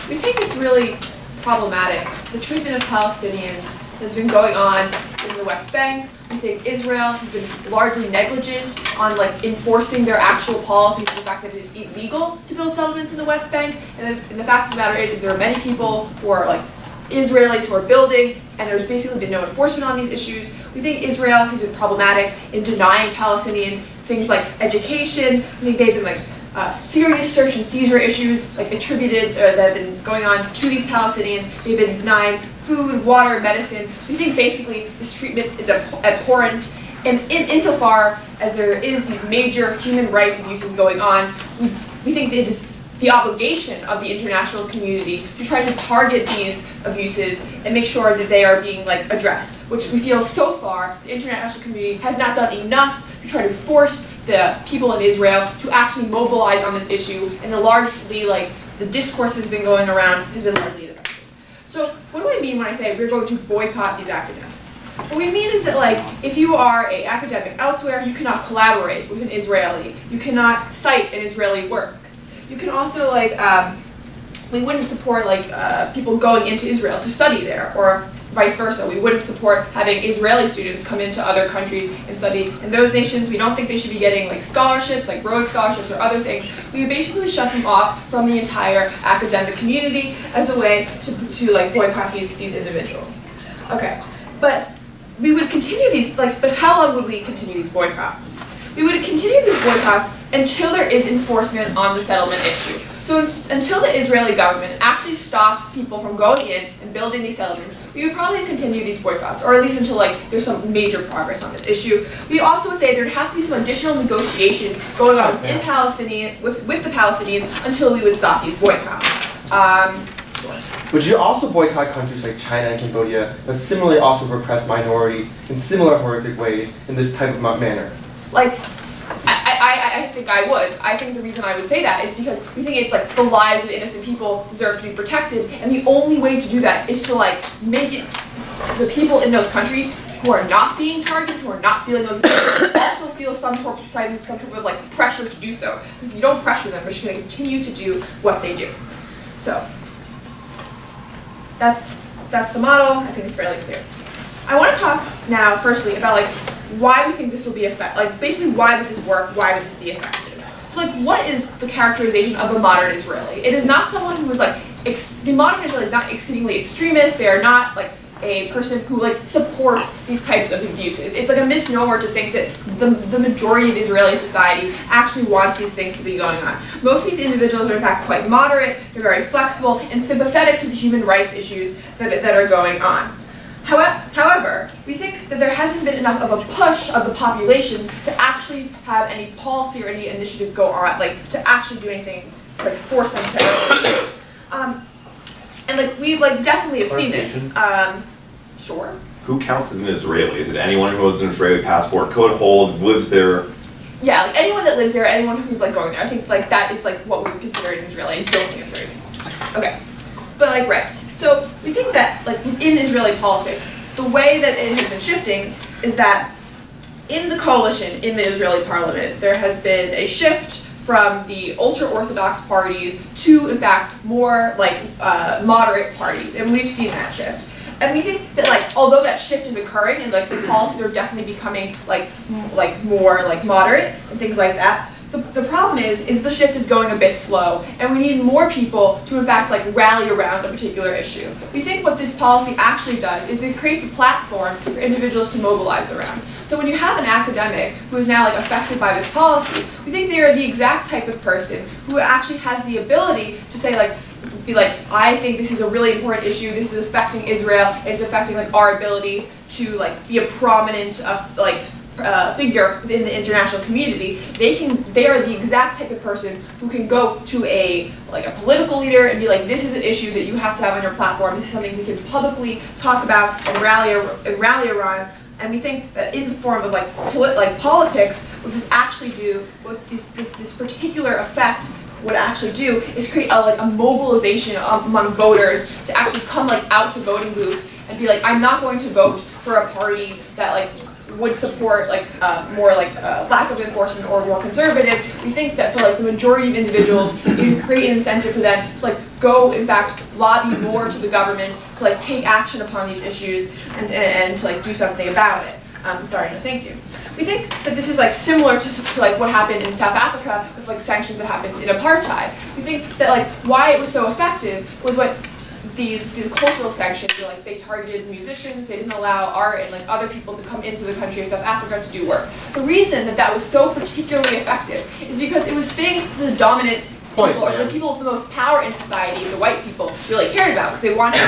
We think it's really problematic. The treatment of Palestinians has been going on in the West Bank. We think Israel has been largely negligent on enforcing their actual policies, the fact that it is illegal to build settlements in the West Bank. And the fact of the matter is there are many people who are Israelis who are building, and there's basically been no enforcement on these issues. We think Israel has been problematic in denying Palestinians things like education. We think they've been serious search and seizure issues attributed that have been going on to these Palestinians. They've been denying food, water, medicine. We think basically this treatment is abhorrent. And insofar as there is these major human rights abuses going on, we think it is the obligation of the international community to try to target these abuses and make sure that they are being addressed, which we feel so far the international community has not done enough to try to force the people in Israel to actually mobilize on this issue, and the discourse has been going around has been largely ineffective. So what do I mean when I say we're going to boycott these academics? What we mean is that if you are an academic elsewhere, you cannot collaborate with an Israeli. You cannot cite an Israeli work. You can also we wouldn't support people going into Israel to study there, or vice versa. We wouldn't support having Israeli students come into other countries and study in those nations. We don't think they should be getting scholarships, like Rhodes scholarships or other things. We basically shut them off from the entire academic community as a way to boycott these individuals. Okay, but we would continue these, but how long would we continue these boycotts? We would continue these boycotts until there is enforcement on the settlement issue. So until the Israeli government actually stops people from going in and building these settlements, we would probably continue these boycotts, or at least until there's some major progress on this issue. We also would say there'd have to be some additional negotiations going on within with the Palestinians until we would stop these boycotts. Would you also boycott countries like China and Cambodia that similarly also repress minorities in similar horrific ways in this type of manner? I think I would. I think the reason I would say that is because we think it's the lives of innocent people deserve to be protected, and the only way to do that is to make it the people in those countries who are not being targeted, who are not feeling those also feel some type of pressure to do so. Because if you don't pressure them, they're just going to continue to do what they do. So that's the model. I think it's fairly clear. I want to talk now, firstly, about why we think this will be effective. Basically, why would this work? Why would this be effective? So, what is the characterization of a modern Israeli? It is not someone who is the modern Israeli is not exceedingly extremist. They are not a person who supports these types of abuses. It's a misnomer to think that the majority of Israeli society actually wants these things to be going on. Most of these individuals are in fact quite moderate. They're very flexible and sympathetic to the human rights issues that are going on. However, we think that there hasn't been enough of a push of the population to actually have any policy or any initiative go on, to actually do anything to force them to. And we definitely have seen this. Sure. Who counts as an Israeli? Is it anyone who holds an Israeli passport, could hold, lives there? Yeah, anyone that lives there, anyone who's going there. I think that is what we would consider an Israeli. I don't think it's anything. Okay, but right. So we think that in Israeli politics, the way that it has been shifting is that in the coalition in the Israeli parliament, there has been a shift from the ultra-Orthodox parties to, in fact, more moderate parties, and we've seen that shift. And we think that although that shift is occurring and the policies are definitely becoming more moderate and things like that, the problem is the shift is going a bit slow, and we need more people to in fact rally around a particular issue. We think what this policy actually does is it creates a platform for individuals to mobilize around. So when you have an academic who is now affected by this policy, we think they are the exact type of person who actually has the ability to say I think this is a really important issue, this is affecting Israel, and it's affecting our ability to be a prominent figure within the international community. They are the exact type of person who can go to a political leader and be this is an issue that you have to have on your platform, this is something we can publicly talk about and rally around. And we think that in the form of politics, what this actually do, what this particular effect would actually do is create a mobilization among voters to actually come out to voting booths and be I'm not going to vote for a party that would support like more like lack of enforcement or more conservative. We think that for like the majority of individuals, you create an incentive for them to like go, in fact, lobby more to the government to like take action upon these issues and to like do something about it. Sorry, no, thank you. We think that this is like similar to like what happened in South Africa with like sanctions that happened in apartheid. We think that like why it was so effective was what the cultural sanctions, like they targeted musicians, they didn't allow art and like other people to come into the country of South Africa to do work. The reason that that was so particularly effective is because it was things the dominant people, or the people with the most power in society, the white people, really cared about because they wanted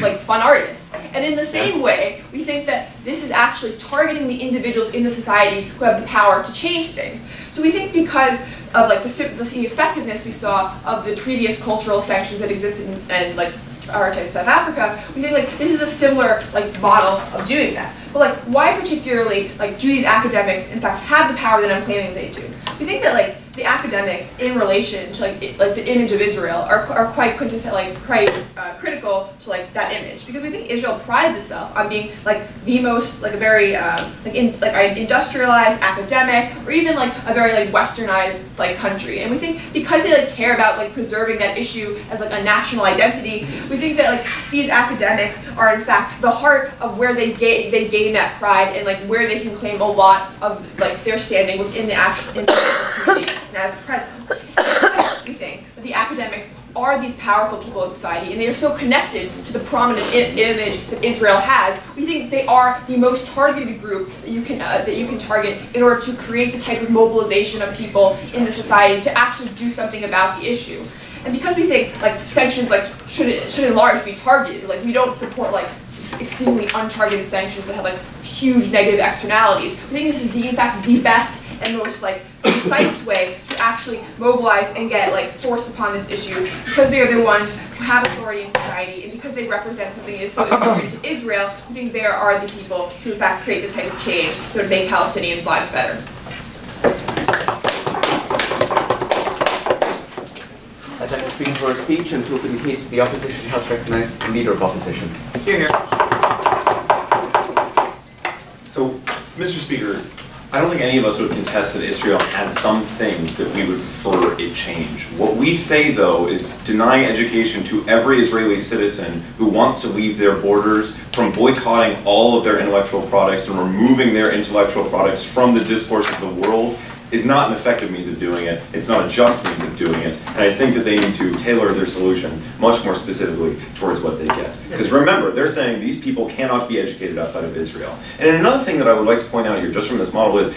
like fun artists. And in the same way, we think that this is actually targeting the individuals in the society who have the power to change things. So we think because of like the effectiveness we saw of the previous cultural sanctions that existed in like apartheid South Africa, we think like this is a similar like model of doing that. But like why particularly like do these academics in fact have the power that I'm claiming they do? We think that like the academics in relation to like the image of Israel are quite critical to like that image, because we think Israel prides itself on being like the most like a very industrialized academic, or even like a very like westernized like country. And we think because they like care about like preserving that issue as like a national identity, we think that like these academics are in fact the heart of where they gain that pride, and like where they can claim a lot of like their standing within the actual community and as a presence. We think that the academics are these powerful people of society, and they are so connected to the prominent image that Israel has. We think they are the most targeted group that you can target in order to create the type of mobilization of people in the society to actually do something about the issue. And because we think like sanctions like should in large be targeted, like we don't support like exceedingly untargeted sanctions that have like huge negative externalities. We think this is in fact the best and most like precise way to actually mobilize and get like force upon this issue, because they are the ones who have authority in society, and because they represent something that is so important to Israel. We think they are the people who in fact create the type of change that would make Palestinians' lives better. I'd like to begin for a speech, and to open the case for the opposition, the House recognise the Leader of Opposition. Here. So, Mr. Speaker, I don't think any of us would contest that Israel has some things that we would prefer it change. What we say, though, is denying education to every Israeli citizen who wants to leave their borders, from boycotting all of their intellectual products and removing their intellectual products from the discourse of the world, is not an effective means of doing it. It's not a just means of doing it. And I think that they need to tailor their solution much more specifically towards what they get. Because remember, they're saying these people cannot be educated outside of Israel. And another thing that I would like to point out here, just from this model, is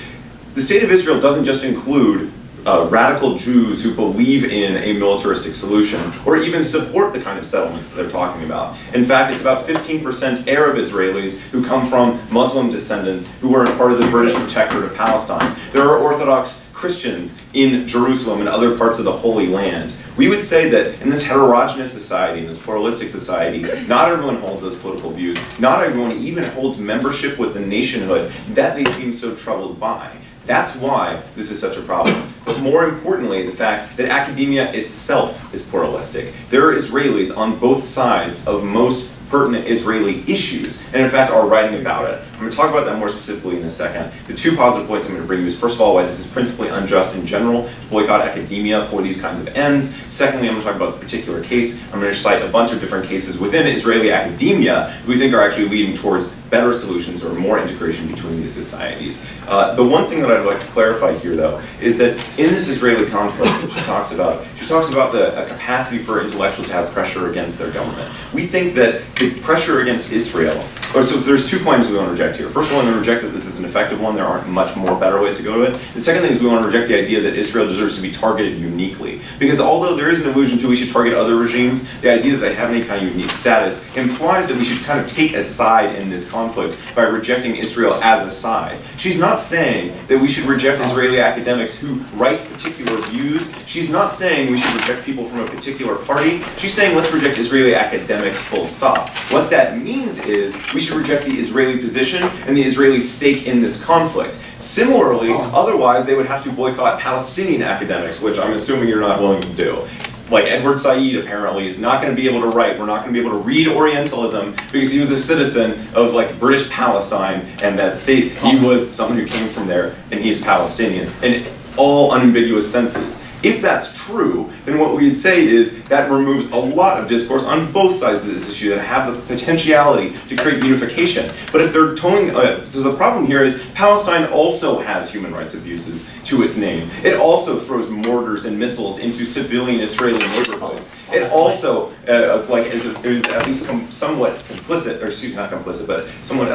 the state of Israel doesn't just include radical Jews who believe in a militaristic solution, or even support the kind of settlements that they're talking about. In fact, it's about 15% Arab Israelis who come from Muslim descendants who are part of the British Protectorate of Palestine. There are Orthodox Christians in Jerusalem and other parts of the Holy Land. We would say that in this heterogeneous society, in this pluralistic society, not everyone holds those political views. Not everyone even holds membership with the nationhood that they seem so troubled by. That's why this is such a problem. But more importantly, the fact that academia itself is pluralistic. There are Israelis on both sides of most pertinent Israeli issues, and in fact are writing about it. I'm going to talk about that more specifically in a second. The two positive points I'm going to bring you is, first of all, why this is principally unjust in general to boycott academia for these kinds of ends. Secondly, I'm going to talk about the particular case. I'm going to cite a bunch of different cases within Israeli academia that we think are actually leading towards better solutions or more integration between these societies. The one thing that I'd like to clarify here, though, is that in this Israeli conflict that she talks about the capacity for intellectuals to have pressure against their government. We think that the pressure against Israel, so there's two claims we want to reject here. First of all, we want to reject that this is an effective one. There aren't much more better ways to go to it. The second thing is we want to reject the idea that Israel deserves to be targeted uniquely. Because although there is an allusion to we should target other regimes, the idea that they have any kind of unique status implies that we should kind of take a side in this conflict by rejecting Israel as a side. She's not saying that we should reject Israeli academics who write particular views. She's not saying we should reject people from a particular party. She's saying let's reject Israeli academics full stop. What that means is we should reject the Israeli position and the Israeli stake in this conflict. Similarly, otherwise they would have to boycott Palestinian academics, which I'm assuming you're not willing to do. like Edward Said apparently is not going to be able to write, we're not going to be able to read Orientalism because he was a citizen of like British Palestine and that state. He was someone who came from there and he is Palestinian in all unambiguous senses. If that's true, then what we would say is that removes a lot of discourse on both sides of this issue that have the potentiality to create unification. But if they're towing, so the problem here is Palestine also has human rights abuses to its name. It also throws mortars and missiles into civilian Israeli neighborhoods. It also, is at least somewhat complicit, or excuse me, not complicit, but somewhat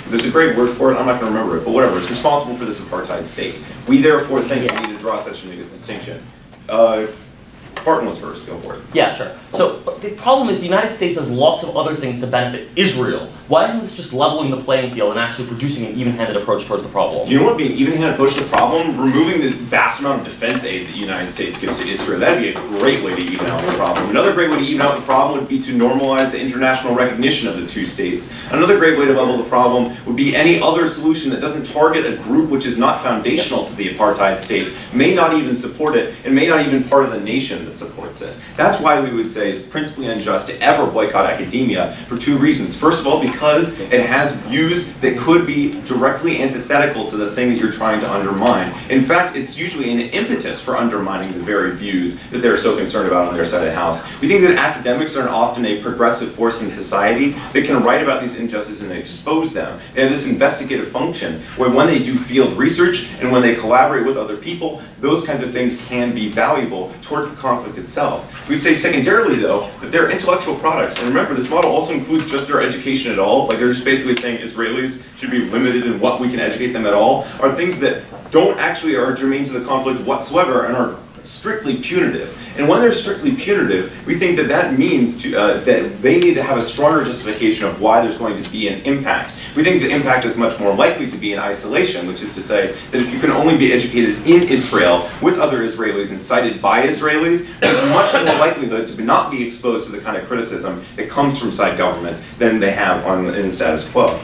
there's a great word for it, I'm not going to remember it, but whatever, it's responsible for this apartheid state. We therefore think we need to draw such a distinction. Parton was first, go for it. Yeah, sure. So the problem is the United States has lots of other things to benefit Israel. Why isn't this just leveling the playing field and actually producing an even-handed approach towards the problem? You know what would be an even-handed approach to the problem? Removing the vast amount of defense aid that the United States gives to Israel. That would be a great way to even out the problem. Another great way to even out the problem would be to normalize the international recognition of the two states. Another great way to level the problem would be any other solution that doesn't target a group which is not foundational to the apartheid state, may not even support it, and may not even part of the nation that supports it. That's why we would say it's principally unjust to ever boycott academia for two reasons. First of all, because it has views that could be directly antithetical to the thing that you're trying to undermine. In fact, it's usually an impetus for undermining the very views that they're so concerned about on their side of the house. We think that academics are often a progressive force in society that can write about these injustices and expose them. They have this investigative function where when they do field research and when they collaborate with other people, those kinds of things can be valuable towards the conflict itself. We'd say secondarily, though, that they're intellectual products. And remember, this model also includes just their education at all. Like, they're just basically saying Israelis should be limited in what we can educate them at all, are things that don't actually are germane to the conflict whatsoever and are strictly punitive. And when they're strictly punitive, we think that that means that they need to have a stronger justification of why there's going to be an impact. We think the impact is much more likely to be in isolation, which is to say that if you can only be educated in Israel with other Israelis and cited by Israelis, there's much more likelihood to not be exposed to the kind of criticism that comes from side government than they have in the status quo.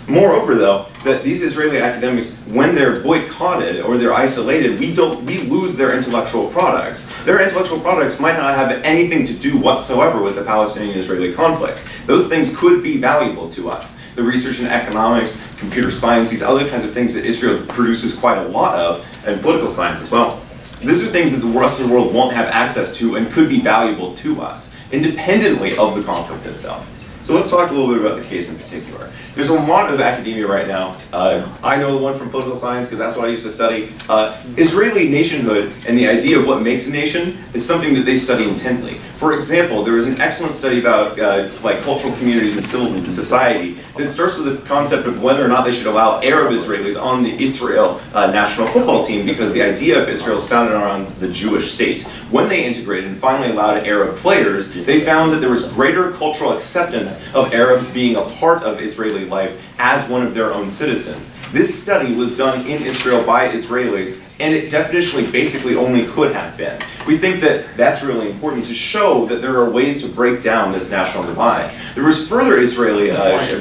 Moreover, though, that these Israeli academics, when they're boycotted or they're isolated, we lose their intellectual products. Their intellectual products might not have anything to do whatsoever with the Palestinian-Israeli conflict. Those things could be valuable to us. The research in economics, computer science, these other kinds of things that Israel produces quite a lot of, and political science as well. These are things that the rest of the world won't have access to and could be valuable to us, independently of the conflict itself. So let's talk a little bit about the case in particular. There's a lot of academia right now. I know the one from political science because that's what I used to study. Israeli nationhood and the idea of what makes a nation is something that they study intently. For example, there was an excellent study about like cultural communities and civil society that starts with the concept of whether or not they should allow Arab Israelis on the Israel national football team, because the idea of Israel is founded around the Jewish state. When they integrated and finally allowed Arab players, they found that there was greater cultural acceptance of Arabs being a part of Israeli life as one of their own citizens. This study was done in Israel by Israelis, and it definitionally basically only could have been. We think that that's really important to show that there are ways to break down this national divide. There was further Israeli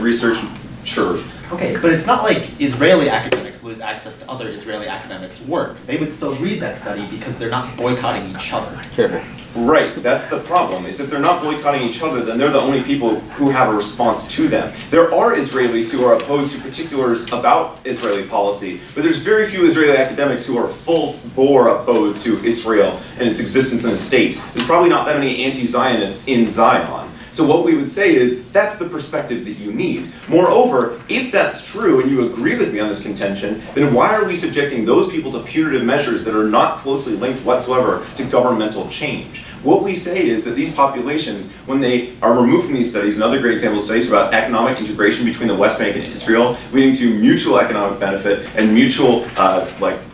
research. Sure. Okay, but it's not like Israeli academics lose access to other Israeli academics' work. They would still read that study because they're not boycotting each other. Sure. Right, that's the problem, is if they're not boycotting each other, then they're the only people who have a response to them. There are Israelis who are opposed to particulars about Israeli policy, but there's very few Israeli academics who are full-bore opposed to Israel and its existence in a state. There's probably not that many anti-Zionists in Zion. So what we would say is, that's the perspective that you need. Moreover, if that's true and you agree with me on this contention, then why are we subjecting those people to punitive measures that are not closely linked whatsoever to governmental change? What we say is that these populations, when they are removed from these studies, another great example of studies about economic integration between the West Bank and Israel, leading to mutual economic benefit and mutual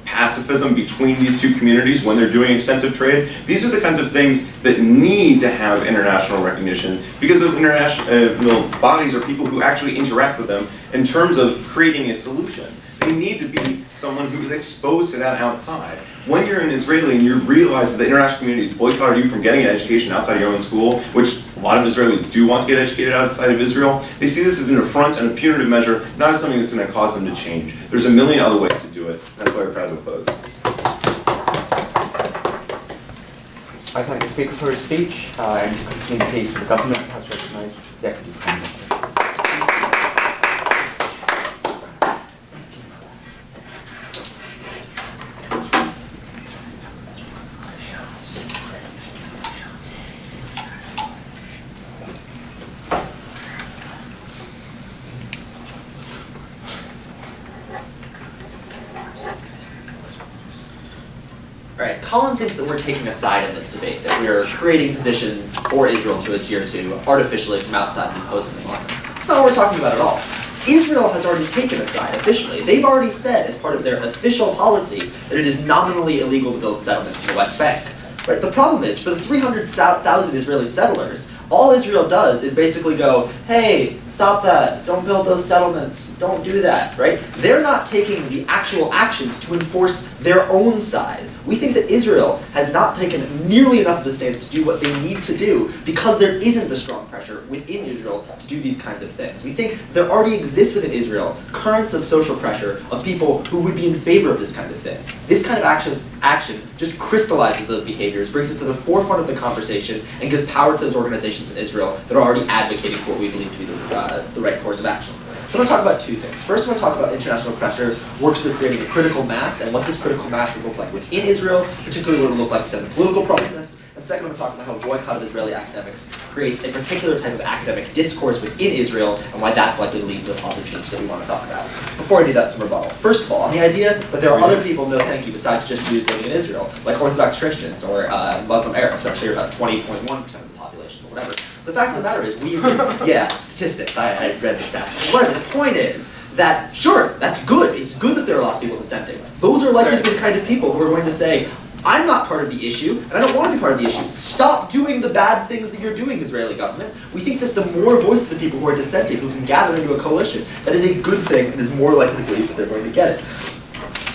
pacifism between these two communities when they're doing extensive trade. These are the kinds of things that need to have international recognition, because those international bodies are people who actually interact with them in terms of creating a solution. They need to be someone who is exposed to that outside. When you're an Israeli and you realize that the international community has boycotted you from getting an education outside of your own school, which a lot of Israelis do want to get educated outside of Israel, they see this as an affront and a punitive measure, not as something that's going to cause them to change. There's a million other ways to do it. That's why we're proud to oppose. I thank the speaker for his speech, and to continue the case for the government has recognised the Deputy Prime Minister. Right. Colin thinks that we're taking a side in this debate, that we're creating positions for Israel to adhere to artificially from outside and imposing them on them. That's not what we're talking about at all. Israel has already taken a side officially. They've already said, as part of their official policy, that it is nominally illegal to build settlements in the West Bank. Right. The problem is, for the 300,000 Israeli settlers, all Israel does is basically go, hey, stop that, don't build those settlements, don't do that, right? They're not taking the actual actions to enforce their own side. We think that Israel has not taken nearly enough of the stance to do what they need to do because there isn't the strong pressure within Israel to do these kinds of things. We think there already exists within Israel currents of social pressure of people who would be in favor of this kind of thing. This kind of action just crystallizes those behaviors, brings it to the forefront of the conversation, and gives power to those organizations in Israel that are already advocating for what we believe to be the right course of action. So I'm going to talk about two things. First, I'm going to talk about international pressure works with creating a critical mass and what this critical mass would look like within Israel, particularly what it would look like within the political process. And second, I'm going to talk about how boycott of Israeli academics creates a particular type of academic discourse within Israel and why that's likely to lead to the positive change that we want to talk about. Before I do that, some rebuttal. First of all, on the idea that there are other people, no thank you, besides just Jews living in Israel, like Orthodox Christians or Muslim Arabs, who actually are about 20.1% of the population or whatever. The fact of the matter is, yeah, statistics, I read the stats. But the point is that, sure, that's good. It's good that there are lots of people dissenting. Those are likely the kind of people who are going to say, I'm not part of the issue, and I don't want to be part of the issue. Stop doing the bad things that you're doing, Israeli government. We think that the more voices of people who are dissenting, who can gather into a coalition, that is a good thing and is more likely to believe that they're going to get it.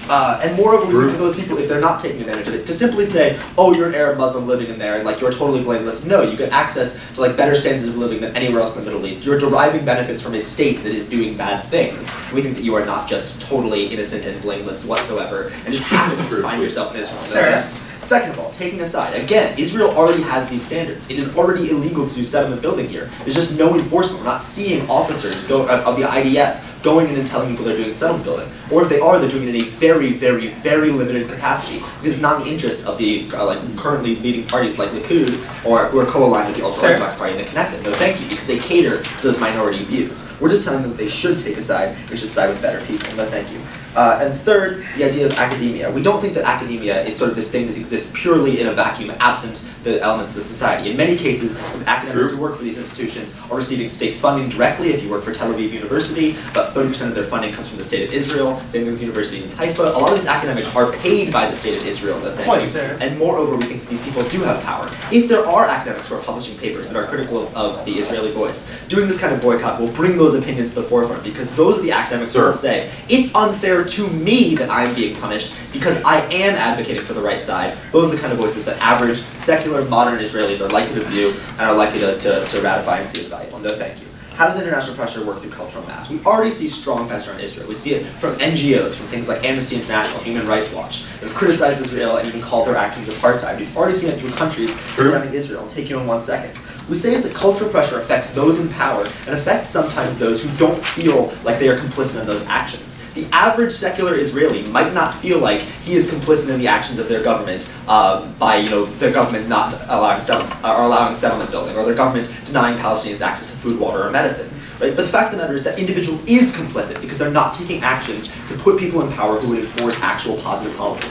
And moreover, we look to those people, if they're not taking advantage of it, to simply say, oh, you're an Arab Muslim living in there, and like you're totally blameless. No, you get access to like better standards of living than anywhere else in the Middle East. You're deriving benefits from a state that is doing bad things. We think that you are not just totally innocent and blameless whatsoever, and just happen to find yourself in Israel. Sure. Second of all, taking aside, again, Israel already has these standards. It is already illegal to do settlement building here. There's just no enforcement. We're not seeing officers of the IDF going in and telling people they're doing settlement building. Or if they are, they're doing it in a very, very, very limited capacity because it's not in the interest of the currently leading parties like Likud or who are co-aligned with the ultra-Orthodox party in the Knesset. No thank you, because they cater to those minority views. We're just telling them that they should take a side, they should side with better people. No thank you. And third, the idea of academia. We don't think that academia is sort of this thing that exists purely in a vacuum, absent the elements of the society. In many cases, academics who work for these institutions are receiving state funding directly. If you work for Tel Aviv University, about 30% of their funding comes from the state of Israel. Same thing with universities in Haifa. A lot of these academics are paid by the state of Israel. No thank you. And moreover, we think that these people do have power. If there are academics who are publishing papers that are critical of the Israeli voice, doing this kind of boycott will bring those opinions to the forefront, because those are the academics who will say, it's unfair to me that I'm being punished because I am advocating for the right side. Those are the kind of voices that average, secular, modern Israelis are likely to view and are likely to ratify and see as valuable. No thank you. How does international pressure work through cultural mass? We already see strong pressure on Israel. We see it from NGOs, from things like Amnesty International, Human Rights Watch, that have criticized Israel and even called their actions apartheid. We've already seen it through countries condemning Israel. I'll take you in 1 second. We say that cultural pressure affects those in power and affects sometimes those who don't feel like they are complicit in those actions. The average secular Israeli might not feel like he is complicit in the actions of their government by their government not allowing settlement building, or their government denying Palestinians access to food, water, or medicine. Right? But the fact of the matter is that individual is complicit because they're not taking actions to put people in power who would enforce actual positive policy.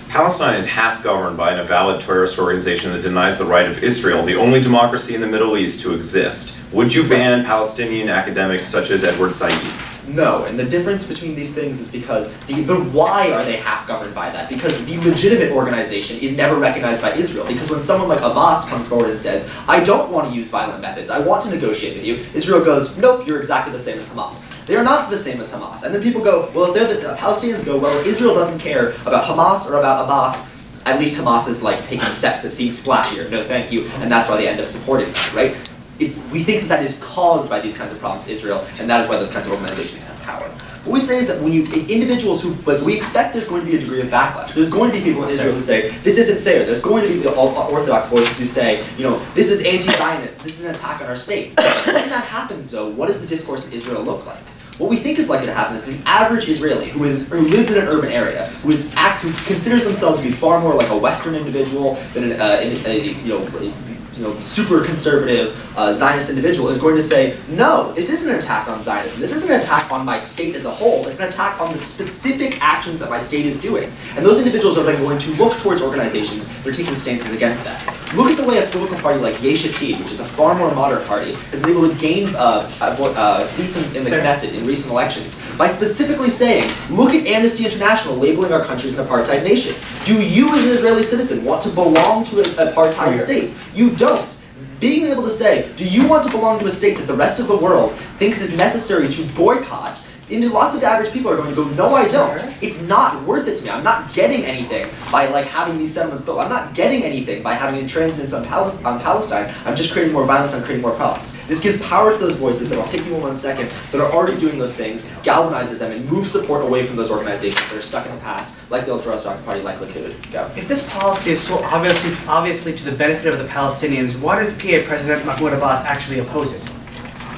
Palestine is half governed by an avowed terrorist organization that denies the right of Israel, the only democracy in the Middle East, to exist. Would you ban Palestinian academics such as Edward Said? No, and the difference between these things is because the why are they half governed by that? Because the legitimate organization is never recognized by Israel. Because when someone like Abbas comes forward and says, I don't want to use violent methods, I want to negotiate with you, Israel goes, nope, you're exactly the same as Hamas. They are not the same as Hamas. And then people go, well, if they're the Palestinians go, well, if Israel doesn't care about Hamas or about Abbas, at least Hamas is like taking steps that seem splashier. No, thank you. And that's why they end up supporting them, right? We think that is caused by these kinds of problems in Israel, and that is why those kinds of organizations have power. What we say is that when you individuals who, like, we expect there's going to be a degree of backlash. There's going to be people in Israel who say this isn't fair. There's going to be the orthodox voices who say, you know, this is anti-Zionist. This is an attack on our state. When that happens, though, what does the discourse in Israel look like? What we think is likely to happen is the average Israeli who lives in an urban area, who considers themselves to be far more like a Western individual than super conservative Zionist individual, is going to say, no, this isn't an attack on Zionism. This isn't an attack on my state as a whole. It's an attack on the specific actions that my state is doing. And those individuals are then going to look towards organizations that are taking stances against that. Look at the way a political party like Yesh Atid, which is a far more moderate party, has been able to gain seats in the Knesset in recent elections by specifically saying, look at Amnesty International labeling our country as an apartheid nation. Do you as an Israeli citizen want to belong to an apartheid state? You don't. Being able to say, do you want to belong to a state that the rest of the world thinks is necessary to boycott? And lots of average people are going to go, no, I don't. It's not worth it to me. I'm not getting anything by having these settlements built. I'm not getting anything by having intransigence on Palestine. I'm just creating more violence. I'm creating more problems. This gives power to those voices that I'll take you in 1 second that are already doing those things, galvanizes them, and moves support away from those organizations that are stuck in the past, like the ultra-Orthodox Party, like Likud. Go. If this policy is so obviously to the benefit of the Palestinians, why does PA President Mahmoud Abbas actually oppose it?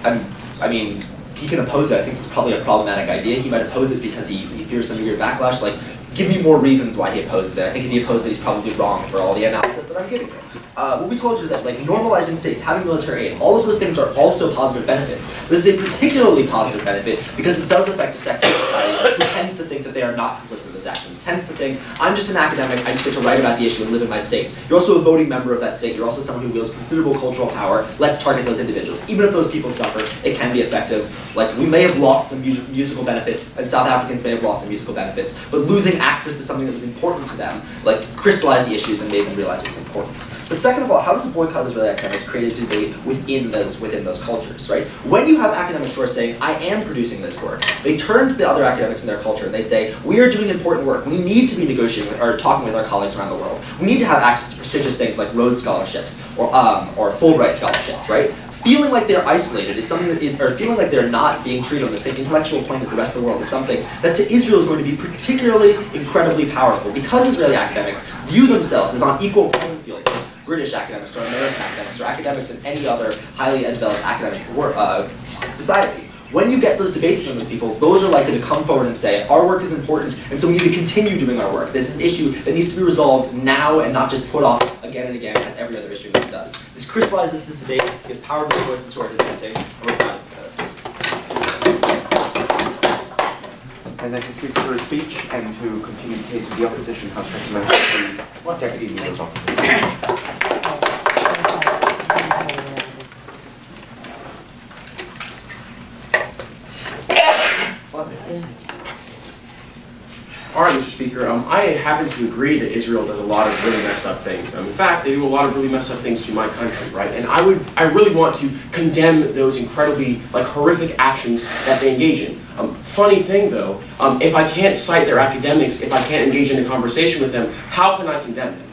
I mean, he can oppose it. I think it's probably a problematic idea. He might oppose it because he fears some degree of backlash. Like, give me more reasons why he opposes it. I think if he opposes it, he's probably wrong for all the analysis that I'm giving you. What we told you is that, like, normalizing states, having military aid, all of those things are also positive benefits. This is a particularly positive benefit because it does affect a section of society who tends to think that they are not complicit in those actions, tends to think, I'm just an academic, I just get to write about the issue and live in my state. You're also a voting member of that state. You're also someone who wields considerable cultural power. Let's target those individuals. Even if those people suffer, it can be effective. Like, we may have lost some musical benefits, and South Africans may have lost some musical benefits, but losing access to something that was important to them, like, crystallized the issues and made them realize it was important. But second of all, how does the boycott of Israeli academics create a debate within those cultures, right? When you have academics who are saying, I am producing this work, they turn to the other academics in their culture and they say, we are doing important work. We need to be negotiating or talking with our colleagues around the world. We need to have access to prestigious things like Rhodes scholarships or Fulbright scholarships, right? Feeling like they're isolated is something that is, or feeling like they're not being treated on the same intellectual plane as the rest of the world is something that to Israel is going to be particularly incredibly powerful because Israeli academics view themselves as on equal playing field with British academics or American academics or academics in any other highly developed academic society. When you get those debates from those people, those are likely to come forward and say, our work is important, and so we need to continue doing our work. This is an issue that needs to be resolved now and not just put off again and again as every other issue does. This crystallizes this debate, gives power to the voices who are dissenting, and we're proud of this. And then to speak for his speech and to continue the case of the opposition, House recommends the Deputy Leader of Opposition. All right, Mr. Speaker, I happen to agree that Israel does a lot of really messed up things. In fact, they do a lot of really messed up things to my country, right? And I really want to condemn those incredibly, horrific actions that they engage in. Funny thing, though, if I can't cite their academics, if I can't engage in a conversation with them, how can I condemn them?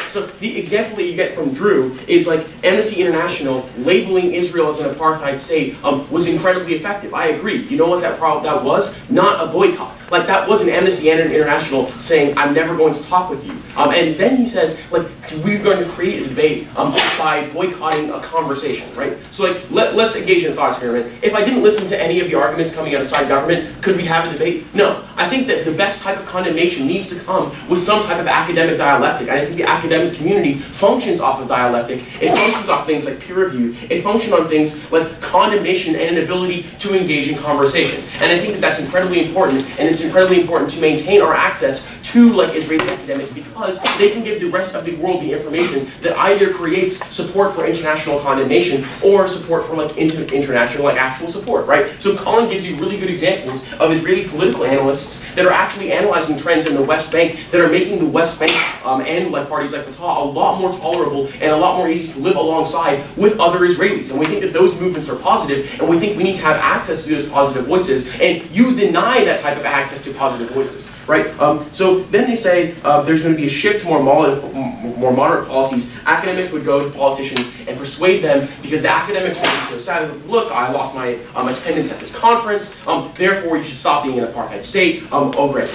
So the example that you get from Drew is like Amnesty International labeling Israel as an apartheid state was incredibly effective. I agree. You know what that was? Not a boycott. Like, that wasn't Amnesty International saying, I'm never going to talk with you. And then he says, we're going to create a debate by boycotting a conversation, right? So, let's engage in a thought experiment. If I didn't listen to any of the arguments coming outside government, could we have a debate? No. I think that the best type of condemnation needs to come with some type of academic dialectic. And I think the academic community functions off of dialectic. It functions off things like peer review. It functions on things like condemnation and an ability to engage in conversation. And I think that that's incredibly important, and it's incredibly important to maintain our access to Israeli academics because they can give the rest of the world the information that either creates support for international condemnation or support for international actual support, right? So Colin gives you really good examples of Israeli political analysts that are actually analyzing trends in the West Bank that are making the West Bank and parties like Fatah a lot more tolerable and a lot more easy to live alongside with other Israelis. And we think that those movements are positive, and we think we need to have access to those positive voices, and you deny that type of access to positive voices. right? So then they say there's going to be a shift to more moderate policies. Academics would go to politicians and persuade them because the academics would be so sad. Look, I lost my attendance at this conference. Therefore, you should stop being an apartheid state. Oh, great.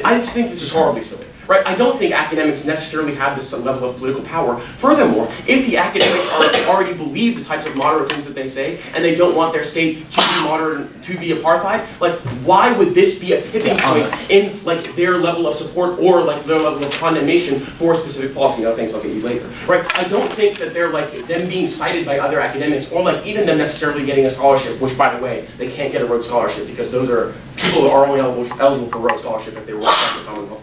I just think this is horribly silly. Right? I don't think academics necessarily have this level of political power. Furthermore, if the academics already believe the types of moderate things that they say, and they don't want their state to be moderate, to be apartheid, like, why would this be a tipping point in like their level of support or like their level of condemnation for a specific policy? Other things I'll get you later. Right? I don't think that they're like them being cited by other academics or like even them necessarily getting a scholarship, which by the way, they can't get a Rhodes Scholarship because those are people who are only eligible for Rhodes Scholarship if they were in the Commonwealth.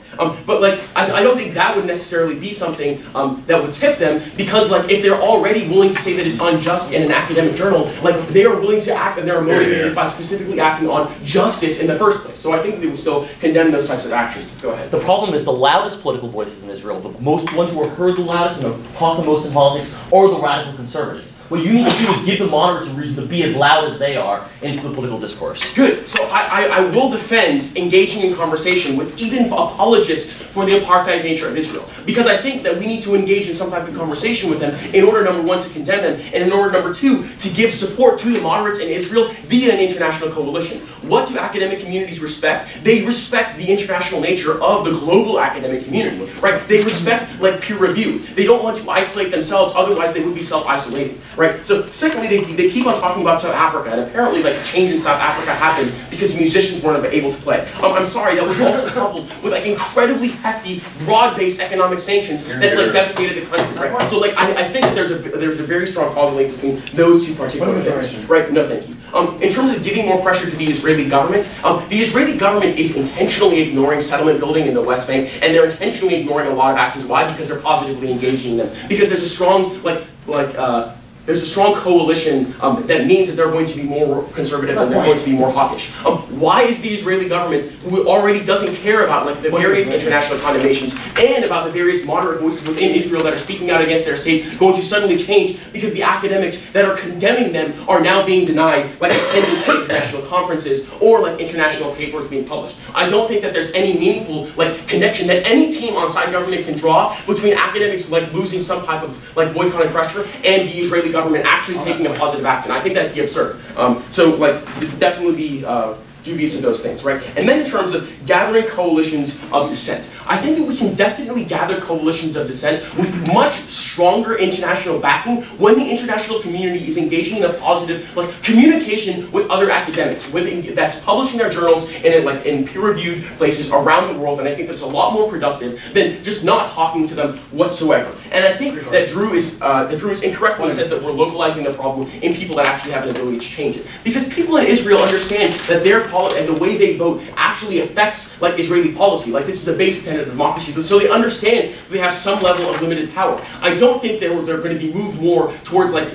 But like, I don't think that would necessarily be something that would tip them, because like if they're already willing to say that it's unjust in an academic journal, like they are willing to act and they're motivated by specifically acting on justice in the first place. So I think they would still condemn those types of actions. Go ahead. The problem is the loudest political voices in Israel, the ones who are heard the loudest and talk the most in politics, are the radical conservatives. What you need to do is give the moderates a reason to be as loud as they are in the political discourse. Good. So I will defend engaging in conversation with even apologists for the apartheid nature of Israel. Because I think that we need to engage in some type of conversation with them in order, number one, to condemn them, and in order, number two, to give support to the moderates in Israel via an international coalition. What do academic communities respect? They respect the international nature of the global academic community, right? They respect like peer review. They don't want to isolate themselves, otherwise they would be self-isolating. Right? So secondly, they keep on talking about South Africa, and apparently like a change in South Africa happened because musicians weren't able to play. I'm sorry, that was also coupled with like incredibly hefty, broad-based economic sanctions that like devastated the country. Right? So like I think that there's a very strong causal link between those two particular things. Right? No, thank you. In terms of giving more pressure to the Israeli government is intentionally ignoring settlement building in the West Bank, and they're intentionally ignoring a lot of actions. Why? Because they're positively engaging them. Because there's a strong there's a strong coalition that means that they're going to be more conservative and they're going to be more hawkish. Why is the Israeli government, who already doesn't care about like the various international condemnations and about the various moderate voices within Israel that are speaking out against their state, going to suddenly change because the academics that are condemning them are now being denied like attendance at international conferences or like international papers being published? I don't think that there's any meaningful like connection that any team on side government can draw between academics like losing some type of like boycotting pressure and the Israeli government actually taking a positive action. I think that'd be absurd. So like definitely be dubious of those things, right? And then in terms of gathering coalitions of dissent, I think that we can definitely gather coalitions of dissent with much stronger international backing when the international community is engaging in a positive like communication with other academics, that's publishing their journals in peer-reviewed places around the world. And I think that's a lot more productive than just not talking to them whatsoever. And I think that Drew is incorrect when he says that we're localizing the problem in people that actually have an ability to change it. Because people in Israel understand that their and the way they vote actually affects like Israeli policy. Like this is a basic tenet of democracy. So they understand they have some level of limited power. I don't think they're going to be moved more towards like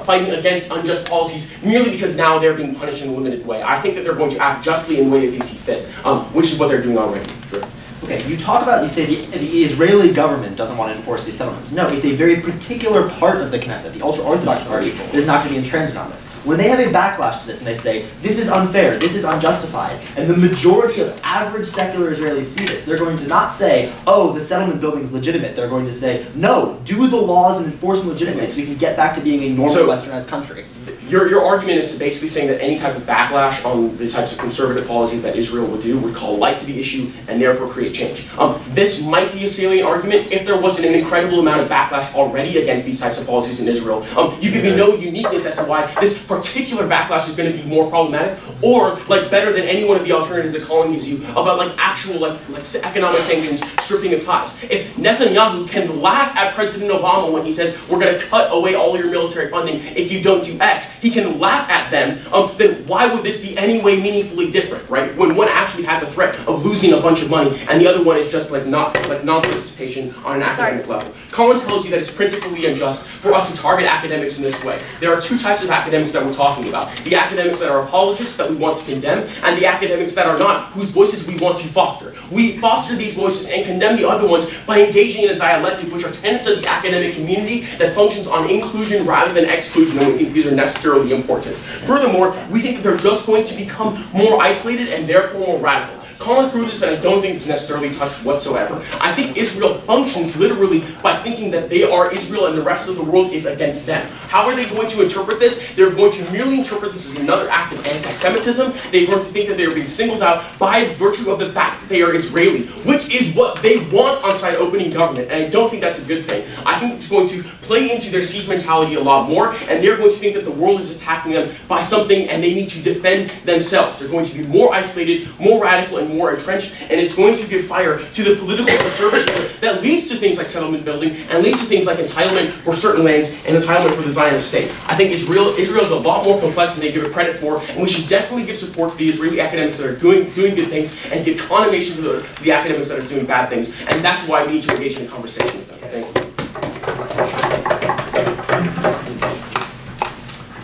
fighting against unjust policies merely because now they're being punished in a limited way. I think that they're going to act justly in the way that they see fit, which is what they're doing already. Sure. Okay, you say the Israeli government doesn't want to enforce these settlements. No, it's a very particular part of the Knesset, the ultra-Orthodox party, that is not going to be intransigent on this. When they have a backlash to this and they say, this is unfair, this is unjustified, and the majority of average secular Israelis see this, they're going to not say, oh, the settlement building is legitimate. They're going to say, no, do the laws and enforce them legitimately so we can get back to being a normal westernized country. Your argument is basically saying that any type of backlash on the types of conservative policies that Israel would do would call light to the issue and therefore create change. This might be a salient argument if there wasn't an incredible amount of backlash already against these types of policies in Israel. You give me no uniqueness as to why this particular backlash is going to be more problematic or like better than any one of the alternatives that Colin gives you about like actual like economic sanctions, stripping of ties. If Netanyahu can laugh at President Obama when he says we're going to cut away all your military funding if you don't do X, he can laugh at them, then why would this be any way meaningfully different, right? When one actually has a threat of losing a bunch of money and the other one is just like non-participation on an academic level. Colin tells you that it's principally unjust for us to target academics in this way. There are two types of academics that we're talking about. The academics that are apologists that we want to condemn, and the academics that are not, whose voices we want to foster. We foster these voices and condemn the other ones by engaging in a dialectic, which are tenets of the academic community that functions on inclusion rather than exclusion, and we think these are necessarily important. Furthermore, we think that they're just going to become more isolated and therefore more radical. Colin proved this, and I don't think it's necessarily touched whatsoever. I think Israel functions literally by thinking that they are Israel and the rest of the world is against them. How are they going to interpret this? They're going to merely interpret this as another act of anti-Semitism. They're going to think that they are being singled out by virtue of the fact that they are Israeli, which is what they want on side opening government, and I don't think that's a good thing. I think it's going to play into their siege mentality a lot more, and they're going to think that the world is attacking them by something and they need to defend themselves. They're going to be more isolated, more radical, and more entrenched, and it's going to give fire to the political conservatism that leads to things like settlement building and leads to things like entitlement for certain lands and entitlement for the Zionist state. I think Israel is a lot more complex than they give it credit for, and we should definitely give support to the Israeli academics that are doing good things and give condemnation to the academics that are doing bad things, and that's why we need to engage in a conversation with them. Thank you.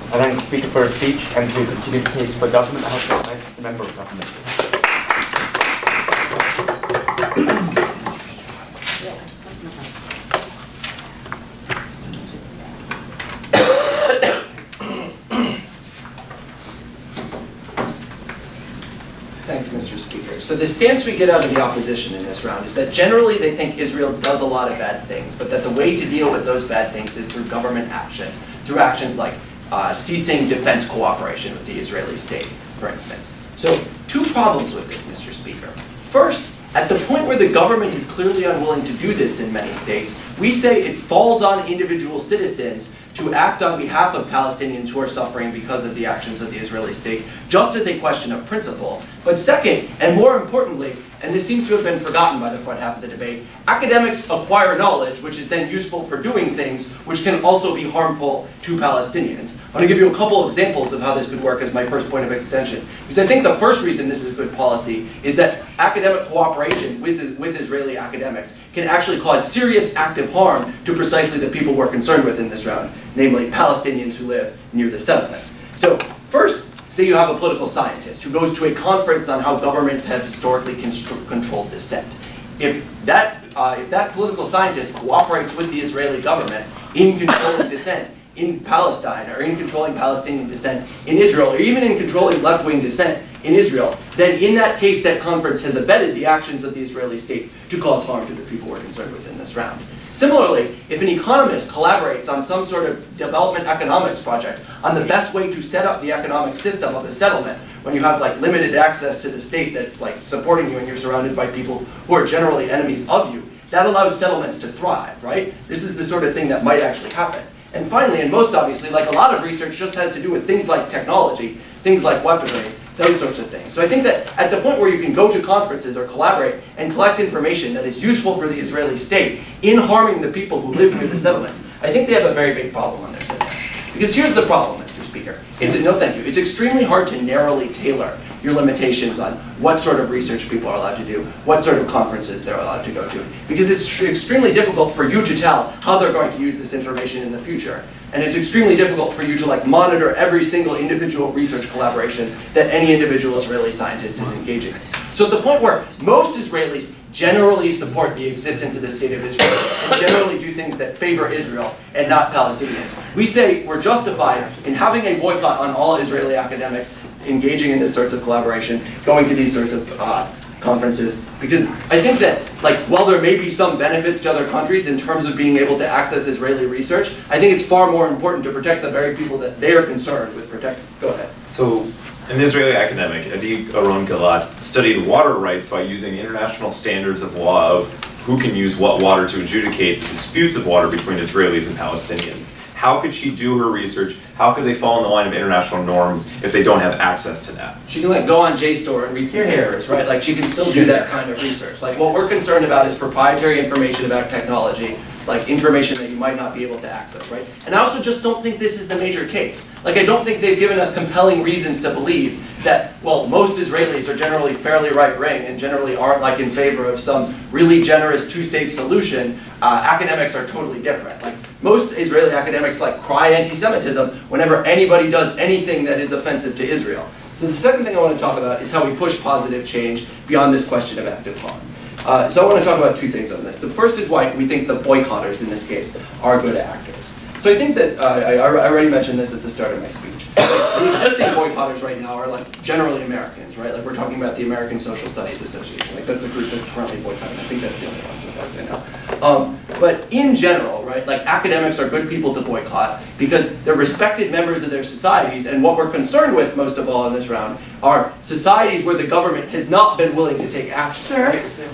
I thank the speaker for his speech, and to continue the case for government, I hope to recognize the member of government. Thanks, Mr. Speaker. So the stance we get out of the opposition in this round is that generally they think Israel does a lot of bad things, but that the way to deal with those bad things is through government action, through actions like ceasing defense cooperation with the Israeli state, for instance. So two problems with this, Mr. Speaker. First, at the point where the government is clearly unwilling to do this in many states, we say it falls on individual citizens to act on behalf of Palestinians who are suffering because of the actions of the Israeli state, just as a question of principle. But second, and more importantly, and this seems to have been forgotten by the front half of the debate, academics acquire knowledge which is then useful for doing things which can also be harmful to Palestinians. I'm going to give you a couple of examples of how this could work as my first point of extension. Because I think the first reason this is good policy is that academic cooperation with Israeli academics can actually cause serious active harm to precisely the people we're concerned with in this round, namely Palestinians who live near the settlements. So first, say you have a political scientist who goes to a conference on how governments have historically controlled dissent. If that political scientist cooperates with the Israeli government in controlling dissent in Palestine, or in controlling Palestinian dissent in Israel, or even in controlling left-wing dissent in Israel, then in that case that conference has abetted the actions of the Israeli state to cause harm to the people we're concerned with in this round. Similarly, if an economist collaborates on some sort of development economics project on the best way to set up the economic system of a settlement, when you have like limited access to the state that's like supporting you and you're surrounded by people who are generally enemies of you, that allows settlements to thrive, right? This is the sort of thing that might actually happen. And finally, and most obviously, like a lot of research just has to do with things like technology, things like weaponry, those sorts of things. So I think that at the point where you can go to conferences or collaborate and collect information that is useful for the Israeli state in harming the people who live near the settlements, I think they have a very big problem on their side. Because here's the problem, Mr. Speaker. No, thank you. It's extremely hard to narrowly tailor your limitations on what sort of research people are allowed to do, what sort of conferences they're allowed to go to. Because it's extremely difficult for you to tell how they're going to use this information in the future. And it's extremely difficult for you to like monitor every single individual research collaboration that any individual Israeli scientist is engaging in. So at the point where most Israelis generally support the existence of the state of Israel and generally do things that favor Israel and not Palestinians, we say we're justified in having a boycott on all Israeli academics engaging in this sorts of collaboration, going to these sorts of conferences, because I think that, like, while there may be some benefits to other countries in terms of being able to access Israeli research, I think it's far more important to protect the very people that they are concerned with protecting. Go ahead. So, an Israeli academic, Adi Aron Galat, studied water rights by using international standards of law of who can use what water to adjudicate the disputes of water between Israelis and Palestinians. How could she do her research? How could they fall in the line of international norms if they don't have access to that? She can like go on JSTOR and read some papers, right? Like she can still do that kind of research. Like what we're concerned about is proprietary information about technology, like information that you might not be able to access, right? And I also just don't think this is the major case. Like I don't think they've given us compelling reasons to believe that, well, most Israelis are generally fairly right-wing and generally aren't like in favor of some really generous two-state solution. Academics are totally different. Like most Israeli academics like cry anti-Semitism whenever anybody does anything that is offensive to Israel. So the second thing I want to talk about is how we push positive change beyond this question of active harm. So I want to talk about two things on this. The first is why we think the boycotters in this case are good actors. So I think that, I already mentioned this at the start of my speech. The existing boycotters right now are like generally Americans, right? Like we're talking about the American Social Studies Association, like that's the group that's currently boycotting. I think that's the only one so far as I know. But in general, right, like academics are good people to boycott because they're respected members of their societies, and what we're concerned with most of all in this round are societies where the government has not been willing to take action,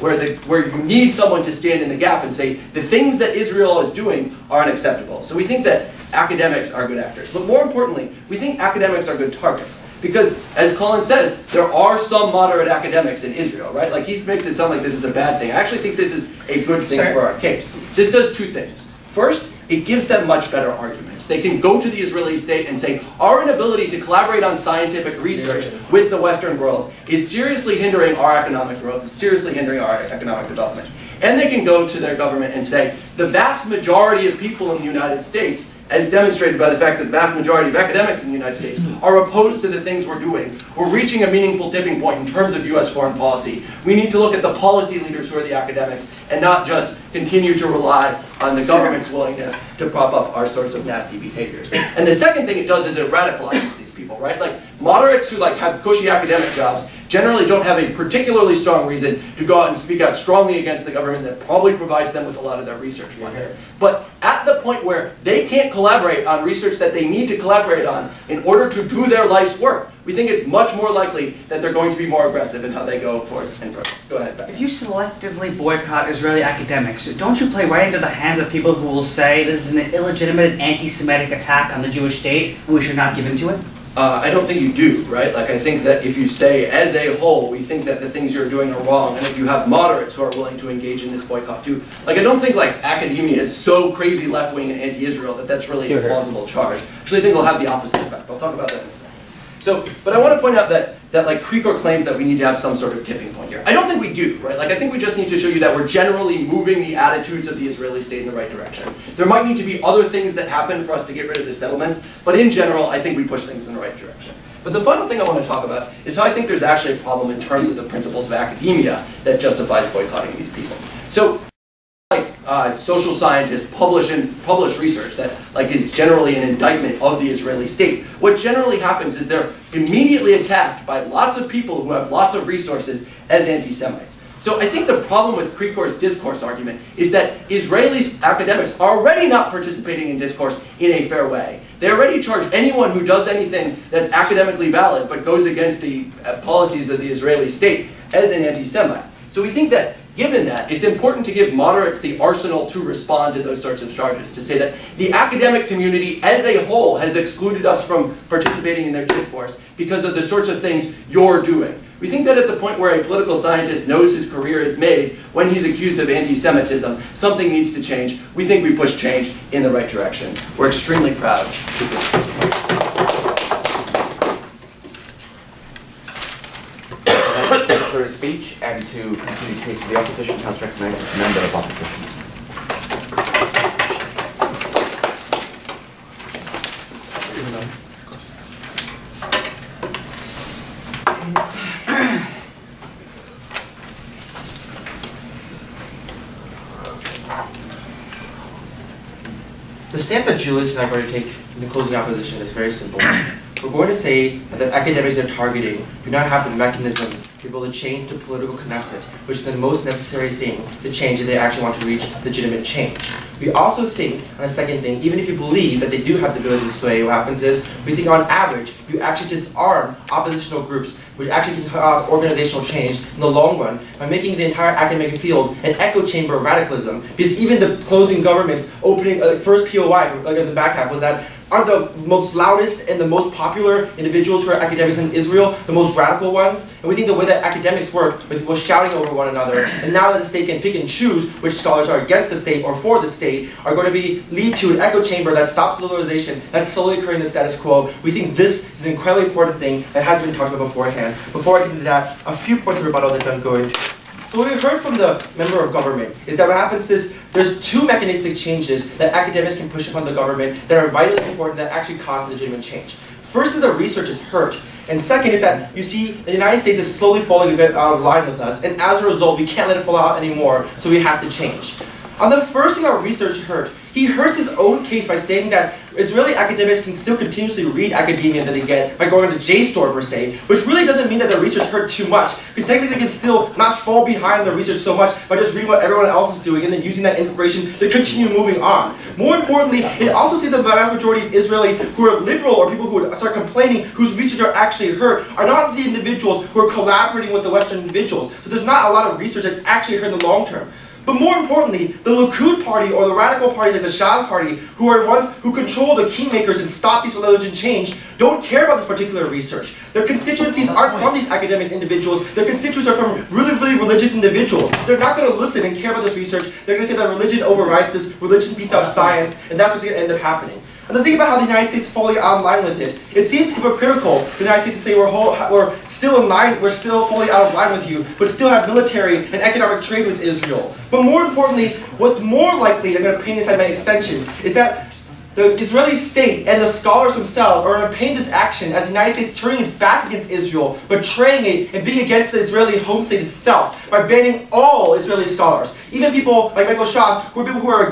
right? Where you need someone to stand in the gap and say the things that Israel is doing are unacceptable. So we think that academics are good actors, but more importantly, we think academics are good targets. Because, as Colin says, there are some moderate academics in Israel, right? Like, he makes it sound like this is a bad thing. I actually think this is a good thing for our case. This does two things. First, it gives them much better arguments. They can go to the Israeli state and say, our inability to collaborate on scientific research with the Western world is seriously hindering our economic growth, it's seriously hindering our economic development. And they can go to their government and say, the vast majority of people in the United States, as demonstrated by the fact that the vast majority of academics in the United States are opposed to the things we're doing. We're reaching a meaningful tipping point in terms of US foreign policy. We need to look at the policy leaders who are the academics and not just continue to rely on the government's willingness to prop up our sorts of nasty behaviors. And the second thing it does is it radicalizes these people, right? Like moderates who like have cushy academic jobs generally don't have a particularly strong reason to go out and speak out strongly against the government that probably provides them with a lot of their research funding. But at the point where they can't collaborate on research that they need to collaborate on in order to do their life's work, we think it's much more likely that they're going to be more aggressive in how they go forth and protest. Go ahead, Beck. If you selectively boycott Israeli academics, don't you play right into the hands of people who will say this is an illegitimate anti-Semitic attack on the Jewish state and we should not give in to it? I don't think you do, right? Like I think that if you say, as a whole, we think that the things you're doing are wrong, and if you have moderates who are willing to engage in this boycott too, like I don't think like academia is so crazy left-wing and anti-Israel that that's really a plausible charge. Actually, I think it'll have the opposite effect. I'll talk about that in a second. So, but I want to point out that like Krikor claims that we need to have some sort of tipping point here. I don't think we do, right? Like I think we just need to show you that we're generally moving the attitudes of the Israeli state in the right direction. There might need to be other things that happen for us to get rid of the settlements, but in general, I think we push things in the right direction. But the final thing I want to talk about is how I think there's actually a problem in terms of the principles of academia that justifies boycotting these people. So, social scientists publish research that is generally an indictment of the Israeli state. What generally happens is they're immediately attacked by lots of people who have lots of resources as anti-Semites. So I think the problem with Krikor's discourse argument is that Israeli academics are already not participating in discourse in a fair way. They already charge anyone who does anything that's academically valid but goes against the policies of the Israeli state as an anti-Semite. So we think that, given that, it's important to give moderates the arsenal to respond to those sorts of charges, to say that the academic community as a whole has excluded us from participating in their discourse because of the sorts of things you're doing. We think that at the point where a political scientist knows his career is made, when he's accused of anti-Semitism, something needs to change. We think we push change in the right direction. We're extremely proud to push. For his speech and to continue the case of the opposition, House recognizes the member of opposition. The stance that Julius and I are going to take in the closing opposition is very simple. We're going to say that the academics they're targeting do not have the mechanisms to be able to change the political Knesset, which is the most necessary thing to change if they actually want to reach legitimate change. We also think, on the second thing, even if you believe that they do have the ability to sway, what happens is, we think on average, you actually disarm oppositional groups, which actually can cause organizational change in the long run by making the entire academic field an echo chamber of radicalism. Because even the closing governments opening, first POI, like in the back half, was that are the most loudest and the most popular individuals who are academics in Israel, the most radical ones. And we think the way that academics work, with people shouting over one another, and now that the state can pick and choose which scholars are against the state or for the state, are going to lead to an echo chamber that stops liberalization, that's slowly occurring in the status quo. We think this is an incredibly important thing that has been talked about beforehand. Before I get into that, a few points of rebuttal that I'm going to. So what we heard from the member of government is that what happens is there's two mechanistic changes that academics can push upon the government that are vitally important that actually cause legitimate change. First is that research is hurt. And second is that you see the United States is slowly falling a bit out of line with us, and as a result we can't let it fall out anymore, so we have to change. On the first thing our research hurt He hurts his own case by saying that Israeli academics can still continuously read academia that they get by going to JSTOR per se, which really doesn't mean that their research hurt too much, because technically they can still not fall behind their research so much by just reading what everyone else is doing and then using that inspiration to continue moving on. More importantly, it also sees that the vast majority of Israeli who are liberal or people who would start complaining, whose research are actually hurt, are not the individuals who are collaborating with the Western individuals. So there's not a lot of research that's actually hurt in the long term. But more importantly, the Likud party or the radical party like the Shas party, who are ones who control the kingmakers and stop these religion change, don't care about this particular research. Their constituencies aren't from these academic individuals. Their constituents are from really, really religious individuals. They're not going to listen and care about this research. They're going to say that religion overrides this, religion beats out science, and that's what's going to end up happening. And the thing about how the United States is fully out of line with it seems hypocritical for the United States to say we're still in line, we're still fully out of line with you, but still have military and economic trade with Israel. But more importantly, what's more likely, I'm going to paint this as my extension, is that the Israeli state and the scholars themselves are going to paint this action as the United States turning its back against Israel, betraying it, and being against the Israeli home state itself by banning all Israeli scholars. Even people like Michael Shas, who are people who are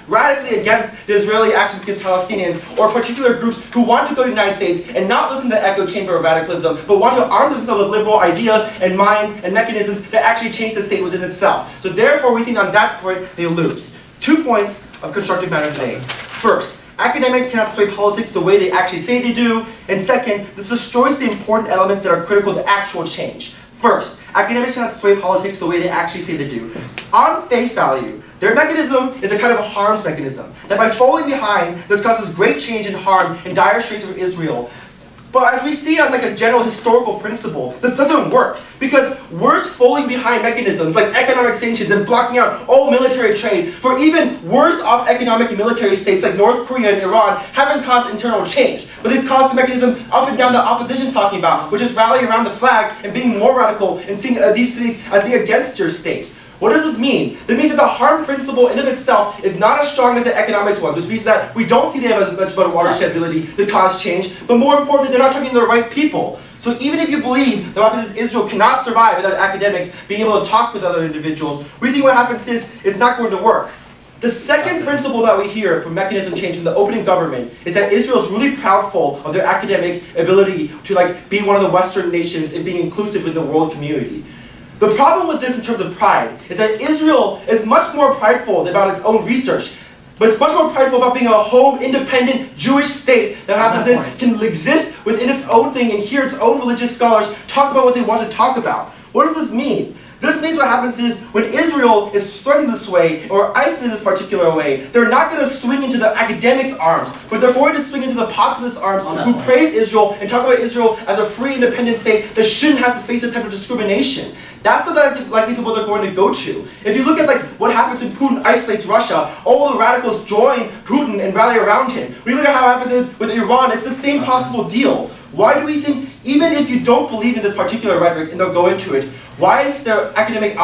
radically against the Israeli actions against Palestinians, or particular groups who want to go to the United States and not listen to the echo chamber of radicalism, but want to arm themselves with liberal ideas and minds and mechanisms that actually change the state within itself. So therefore, we think on that point, they lose. 2 points of constructive matter today. First, academics cannot sway politics the way they actually say they do. And second, this destroys the important elements that are critical to actual change. First, academics cannot sway politics the way they actually say they do. On face value, their mechanism is a kind of a harms mechanism, that by falling behind, this causes great change and harm in dire straits of Israel. But as we see on like a general historical principle, this doesn't work, because worse falling behind mechanisms like economic sanctions and blocking out all military trade for even worse off economic and military states like North Korea and Iran haven't caused internal change, but they've caused the mechanism up and down the opposition's talking about, which is rallying around the flag and being more radical and seeing these things as being against your state. What does this mean? That means that the harm principle in of itself is not as strong as the economics ones, which means that we don't see they have as much of a watershed ability to cause change, but more importantly, they're not talking to the right people. So even if you believe that what happens is Israel cannot survive without academics being able to talk with other individuals, we think what happens is it's not going to work. The second principle that we hear from mechanism change from the opening government is that Israel is really proudful of their academic ability to be one of the Western nations and being inclusive in the world community. The problem with this in terms of pride is that Israel is much more prideful about its own research, but it's much more prideful about being a home, independent Jewish state that happens is can exist within its own thing and hear its own religious scholars talk about what they want to talk about. What does this mean? This means what happens is when Israel is threatened this way or isolated this particular way, they're not going to swing into the academics' arms, but they're going to swing into the populist arms who praise Israel and talk about Israel as a free, independent state that shouldn't have to face this type of discrimination. That's the likely people they're going to go to. If you look at what happens when Putin isolates Russia, all the radicals join Putin and rally around him. When you look at how it happened with Iran, it's the same possible deal. Why do we think, even if you don't believe in this particular rhetoric and they'll go into it, why is their academic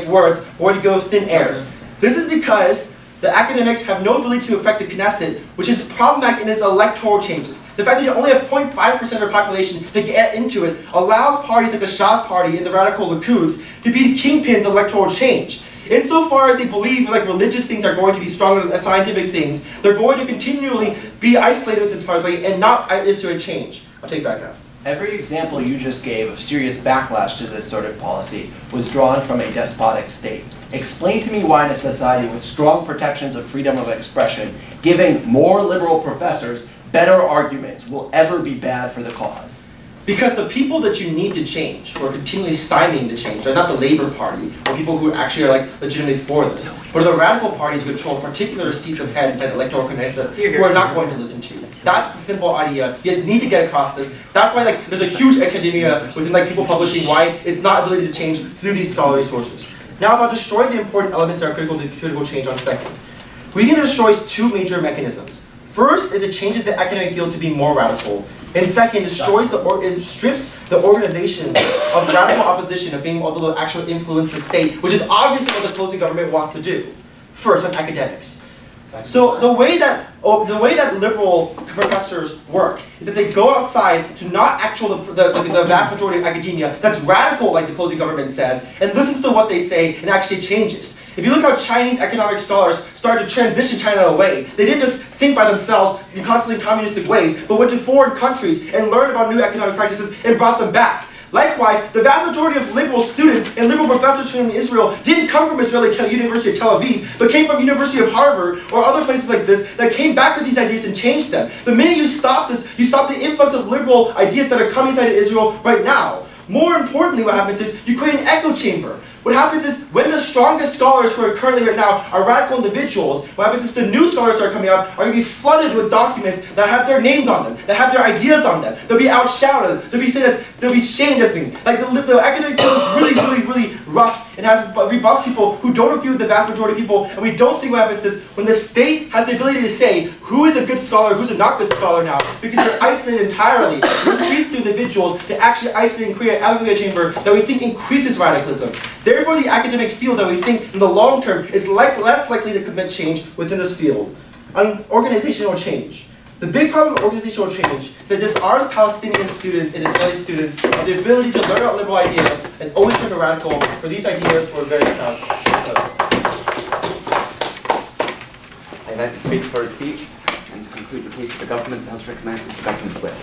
words going to go thin air? This is because the academics have no ability to affect the Knesset, which is problematic in its electoral changes. The fact that you only have 0.5% of their population to get into it allows parties like the Shas party and the radical Likuds to be the kingpins of electoral change. Insofar as they believe religious things are going to be stronger than scientific things, they're going to continually be isolated with this party and not issue a change. I'll take that now. Every example you just gave of serious backlash to this sort of policy was drawn from a despotic state. Explain to me why in a society with strong protections of freedom of expression, giving more liberal professors better arguments will ever be bad for the cause. Because the people that you need to change, who are continually stymieing the change, are not the Labour Party, or people who actually are legitimately for this, but the radical parties who control particular seats of head inside electoral Knesset, who are not going to listen to you. That's the simple idea. You guys need to get across this. That's why there's a huge academia within people publishing why it's not ability to change through these scholarly sources. Now about destroying the important elements that are critical to critical change on second. We think it destroys two major mechanisms. First is it changes the academic field to be more radical. And second, it strips the organization of radical opposition of being able to actually influence the state, which is obviously what the closing government wants to do. First, on academics. So the way that liberal professors work is that they go outside to not the vast majority of academia that's radical, like the closing government says, and listens to what they say and actually changes. If you look how Chinese economic scholars started to transition China away, they didn't just think by themselves in constantly communistic ways, but went to foreign countries and learned about new economic practices and brought them back. Likewise, the vast majority of liberal students and liberal professors from Israel didn't come from Israeli University of Tel Aviv, but came from University of Harvard or other places like this that came back with these ideas and changed them. The minute you stop this, you stop the influx of liberal ideas that are coming inside of Israel right now. More importantly, what happens is you create an echo chamber. What happens is when the strongest scholars who are currently right now are radical individuals, what happens is the new scholars that are coming up are going to be flooded with documents that have their names on them, that have their ideas on them. They'll be outshouted, they'll be said as, they'll be shamed as things. Like the academic field is really rough and rebuffs people who don't agree with the vast majority of people, and we don't think what happens is when the state has the ability to say who is a good scholar, who's a not good scholar now, because they're isolated entirely, which leads to individuals to actually isolate and create an echo chamber that we think increases radicalism. Therefore, the academic field that we think in the long term is less likely to commit change within this field. On organizational change. The big problem with organizational change is that disarms Palestinian students and Israeli students of the ability to learn about liberal ideas and always turn to radical for these ideas we're very proud of. I let the speaker for his speech and to conclude the case of the government. The House recognizes the government whip.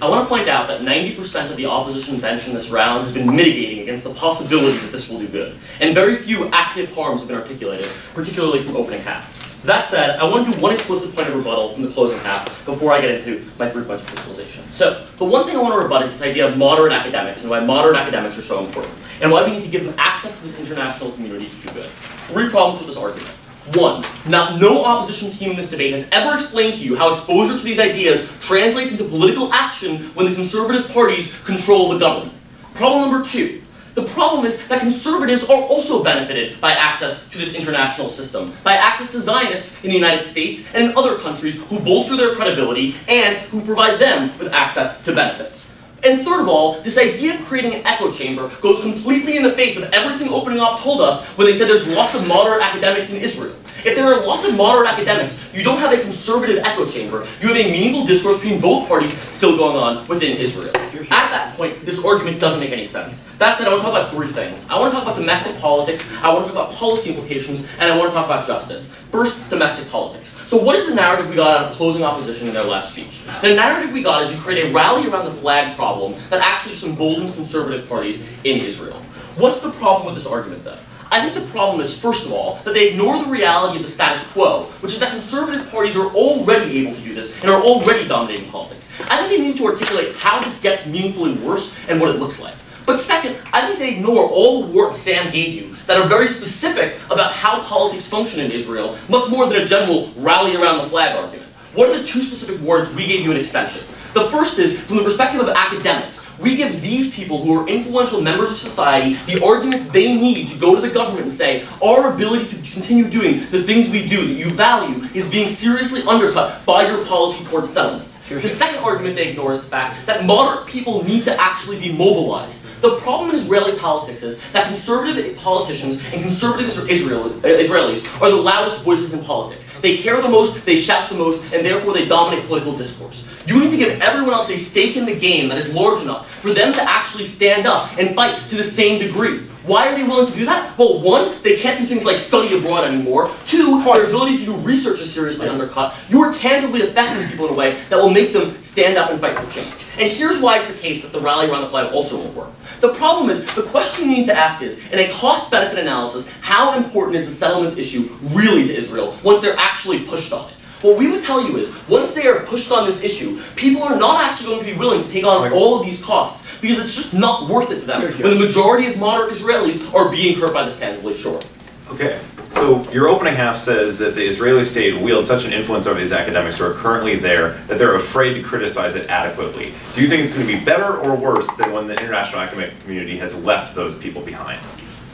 I want to point out that 90% of the opposition bench in this round has been mitigating against the possibility that this will do good, and very few active harms have been articulated, particularly from opening half. That said, I want to do one explicit point of rebuttal from the closing half before I get into my 3 points of crystallization. So, the one thing I want to rebut is this idea of moderate academics and why moderate academics are so important, and why we need to give them access to this international community to do good. 3 problems with this argument. 1, no opposition team in this debate has ever explained to you how exposure to these ideas translates into political action when the conservative parties control the government. Problem number 2, the problem is that conservatives are also benefited by access to this international system, by access to Zionists in the United States and in other countries who bolster their credibility and who provide them with access to benefits. And third of all, this idea of creating an echo chamber goes completely in the face of everything Opening Up told us when they said there's lots of moderate academics in Israel. If there are lots of moderate academics, you don't have a conservative echo chamber. You have a meaningful discourse between both parties still going on within Israel. At that point, this argument doesn't make any sense. That said, I want to talk about 3 things. I want to talk about domestic politics, I want to talk about policy implications, and I want to talk about justice. First, domestic politics. So what is the narrative we got out of closing opposition in their last speech? The narrative we got is you create a rally around the flag problem that actually just emboldens conservative parties in Israel. What's the problem with this argument, though? I think the problem is, first of all, that they ignore the reality of the status quo, which is that conservative parties are already able to do this and are already dominating politics. I think they need to articulate how this gets meaningfully worse and what it looks like. But second, I think they ignore all the work Sam gave you that are very specific about how politics function in Israel, much more than a general rally around the flag argument. What are the 2 specific words we gave you in extension? The first is, from the perspective of academics, we give these people who are influential members of society the arguments they need to go to the government and say, our ability to continue doing the things we do that you value is being seriously undercut by your policy towards settlements. The second argument they ignore is the fact that moderate people need to actually be mobilized. The problem in Israeli politics is that conservative politicians and conservative Israelis are the loudest voices in politics. They care the most, they shout the most, and therefore they dominate political discourse. You need to give everyone else a stake in the game that is large enough for them to actually stand up and fight to the same degree. Why are they willing to do that? Well, 1, they can't do things like study abroad anymore. 2, their ability to do research is seriously undercut. You are tangibly affecting people in a way that will make them stand up and fight for change. And here's why it's the case that the rally around the flag also won't work. The problem is, the question you need to ask is, in a cost-benefit analysis, how important is the settlements issue really to Israel once they're actually pushed on it? What we would tell you is, once they are pushed on this issue, people are not actually going to be willing to take on all of these costs, because it's just not worth it to them, when the majority of moderate Israelis are being hurt by this tangibly short. Okay, so your opening half says that the Israeli state wields such an influence over these academics who are currently there that they're afraid to criticize it adequately. Do you think it's going to be better or worse than when the international academic community has left those people behind?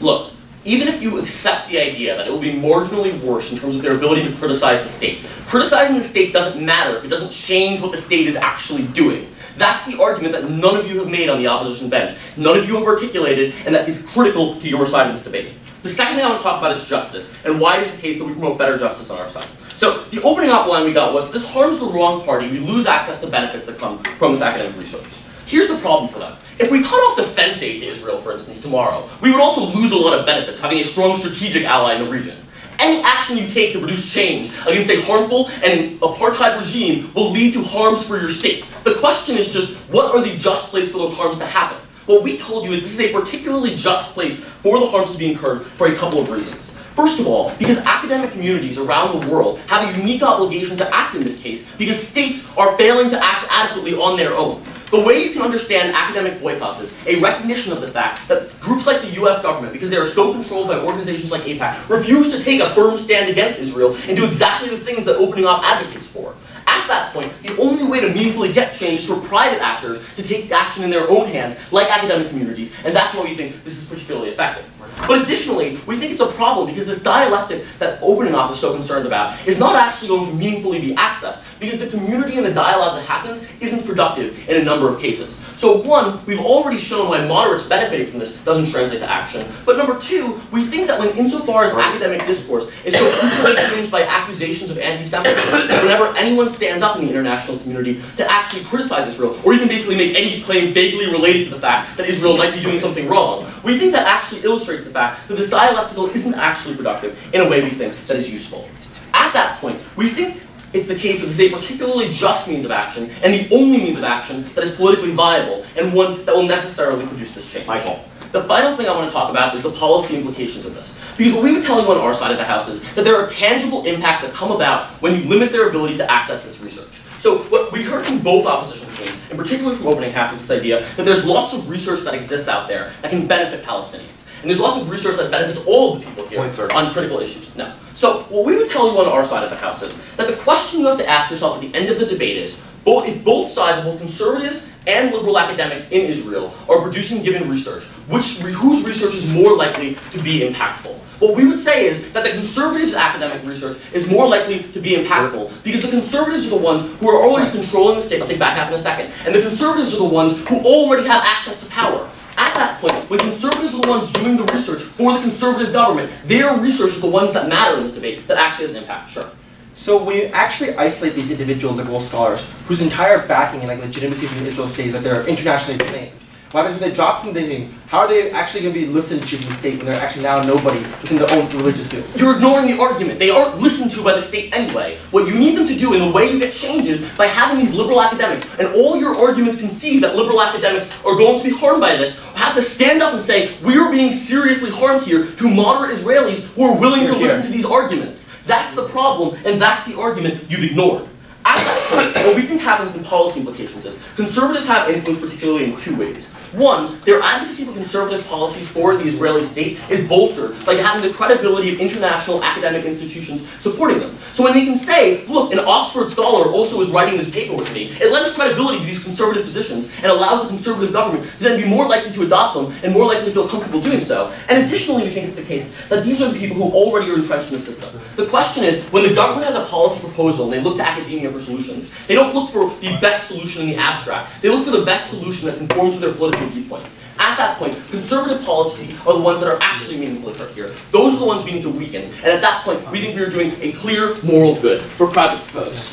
Look, even if you accept the idea that it will be marginally worse in terms of their ability to criticize the state, criticizing the state doesn't matter if it doesn't change what the state is actually doing. That's the argument that none of you have made on the opposition bench. None of you have articulated, and that is critical to your side of this debate. The second thing I want to talk about is justice, and why it is the case that we promote better justice on our side. So, the opening up line we got was, this harms the wrong party, we lose access to benefits that come from this academic research. Here's the problem for them. If we cut off defense aid to Israel, for instance, tomorrow, we would also lose a lot of benefits, having a strong strategic ally in the region. Any action you take to produce change against a harmful and apartheid regime will lead to harms for your state. The question is just, what are the just place for those harms to happen? What we told you is this is a particularly just place for the harms to be incurred for a couple of reasons. First of all, because academic communities around the world have a unique obligation to act in this case because states are failing to act adequately on their own. The way you can understand academic boycotts is a recognition of the fact that groups like the US government, because they are so controlled by organizations like AIPAC, refuse to take a firm stand against Israel and do exactly the things that opening up advocates for. At that point, the only way to meaningfully get change is for private actors to take action in their own hands, like academic communities, and that's why we think this is particularly effective. But additionally, we think it's a problem because this dialectic that opening up is so concerned about is not actually going to meaningfully be accessed because the community and the dialogue that happens isn't productive in a number of cases. So one, we've already shown why moderates benefiting from this doesn't translate to action. But number two, we think that when insofar as academic discourse is so frequently changed by accusations of anti-Semitism, whenever anyone stands up in the international community to actually criticize Israel, or even basically make any claim vaguely related to the fact that Israel might be doing something wrong, we think that actually illustrates the fact that this dialectical isn't actually productive in a way we think that is useful. At that point, we think it's the case that this is a particularly just means of action, and the only means of action that is politically viable, and one that will necessarily produce this change. Michael. The final thing I want to talk about is the policy implications of this. Because what we would tell you on our side of the house is that there are tangible impacts that come about when you limit their ability to access this research. So what we heard from both opposition teams, and particularly from opening half, is this idea that there's lots of research that exists out there that can benefit Palestinians. And there's lots of research that benefits all of the people here on critical issues. No. So what we would tell you on our side of the house is that the question you have to ask yourself at the end of the debate is, if both sides, both conservatives and liberal academics in Israel, are producing given research, whose research is more likely to be impactful? What we would say is that the conservatives' academic research is more likely to be impactful because the conservatives are the ones who are already controlling the state. I'll take back half in a second. And the conservatives are the ones who already have access to power. At that point, when conservatives are the ones doing the research for the conservative government, their research is the ones that matter in this debate, that actually has an impact. Sure. So we actually isolate these individual liberal scholars whose entire backing and legitimacy from the Israel state that they're internationally acclaimed. What happens when they drop from the thing? How are they actually going to be listened to in the state when they're actually now nobody within their own religious fields? You're ignoring the argument. They aren't listened to by the state anyway. What you need them to do, and the way you get change, is by having these liberal academics, and all your arguments concede that liberal academics are going to be harmed by this, have to stand up and say, we are being seriously harmed here to moderate Israelis who are willing to listen to these arguments. That's the problem, and that's the argument you've ignored. At that point, what we think happens in policy implications is conservatives have influence particularly in two ways. One, their advocacy for conservative policies for the Israeli state is bolstered by having the credibility of international academic institutions supporting them. So when they can say, look, an Oxford scholar also is writing this paper with me, it lends credibility to these conservative positions and allows the conservative government to then be more likely to adopt them and more likely to feel comfortable doing so. And additionally, we think it's the case that these are the people who already are entrenched in the system. The question is, when the government has a policy proposal and they look to academia for solutions, they don't look for the best solution in the abstract. They look for the best solution that conforms with their political viewpoints. At that point, conservative policy are the ones that are actually meaningfully hurt here. Those are the ones we need to weaken. And at that point, we think we are doing a clear moral good for private votes.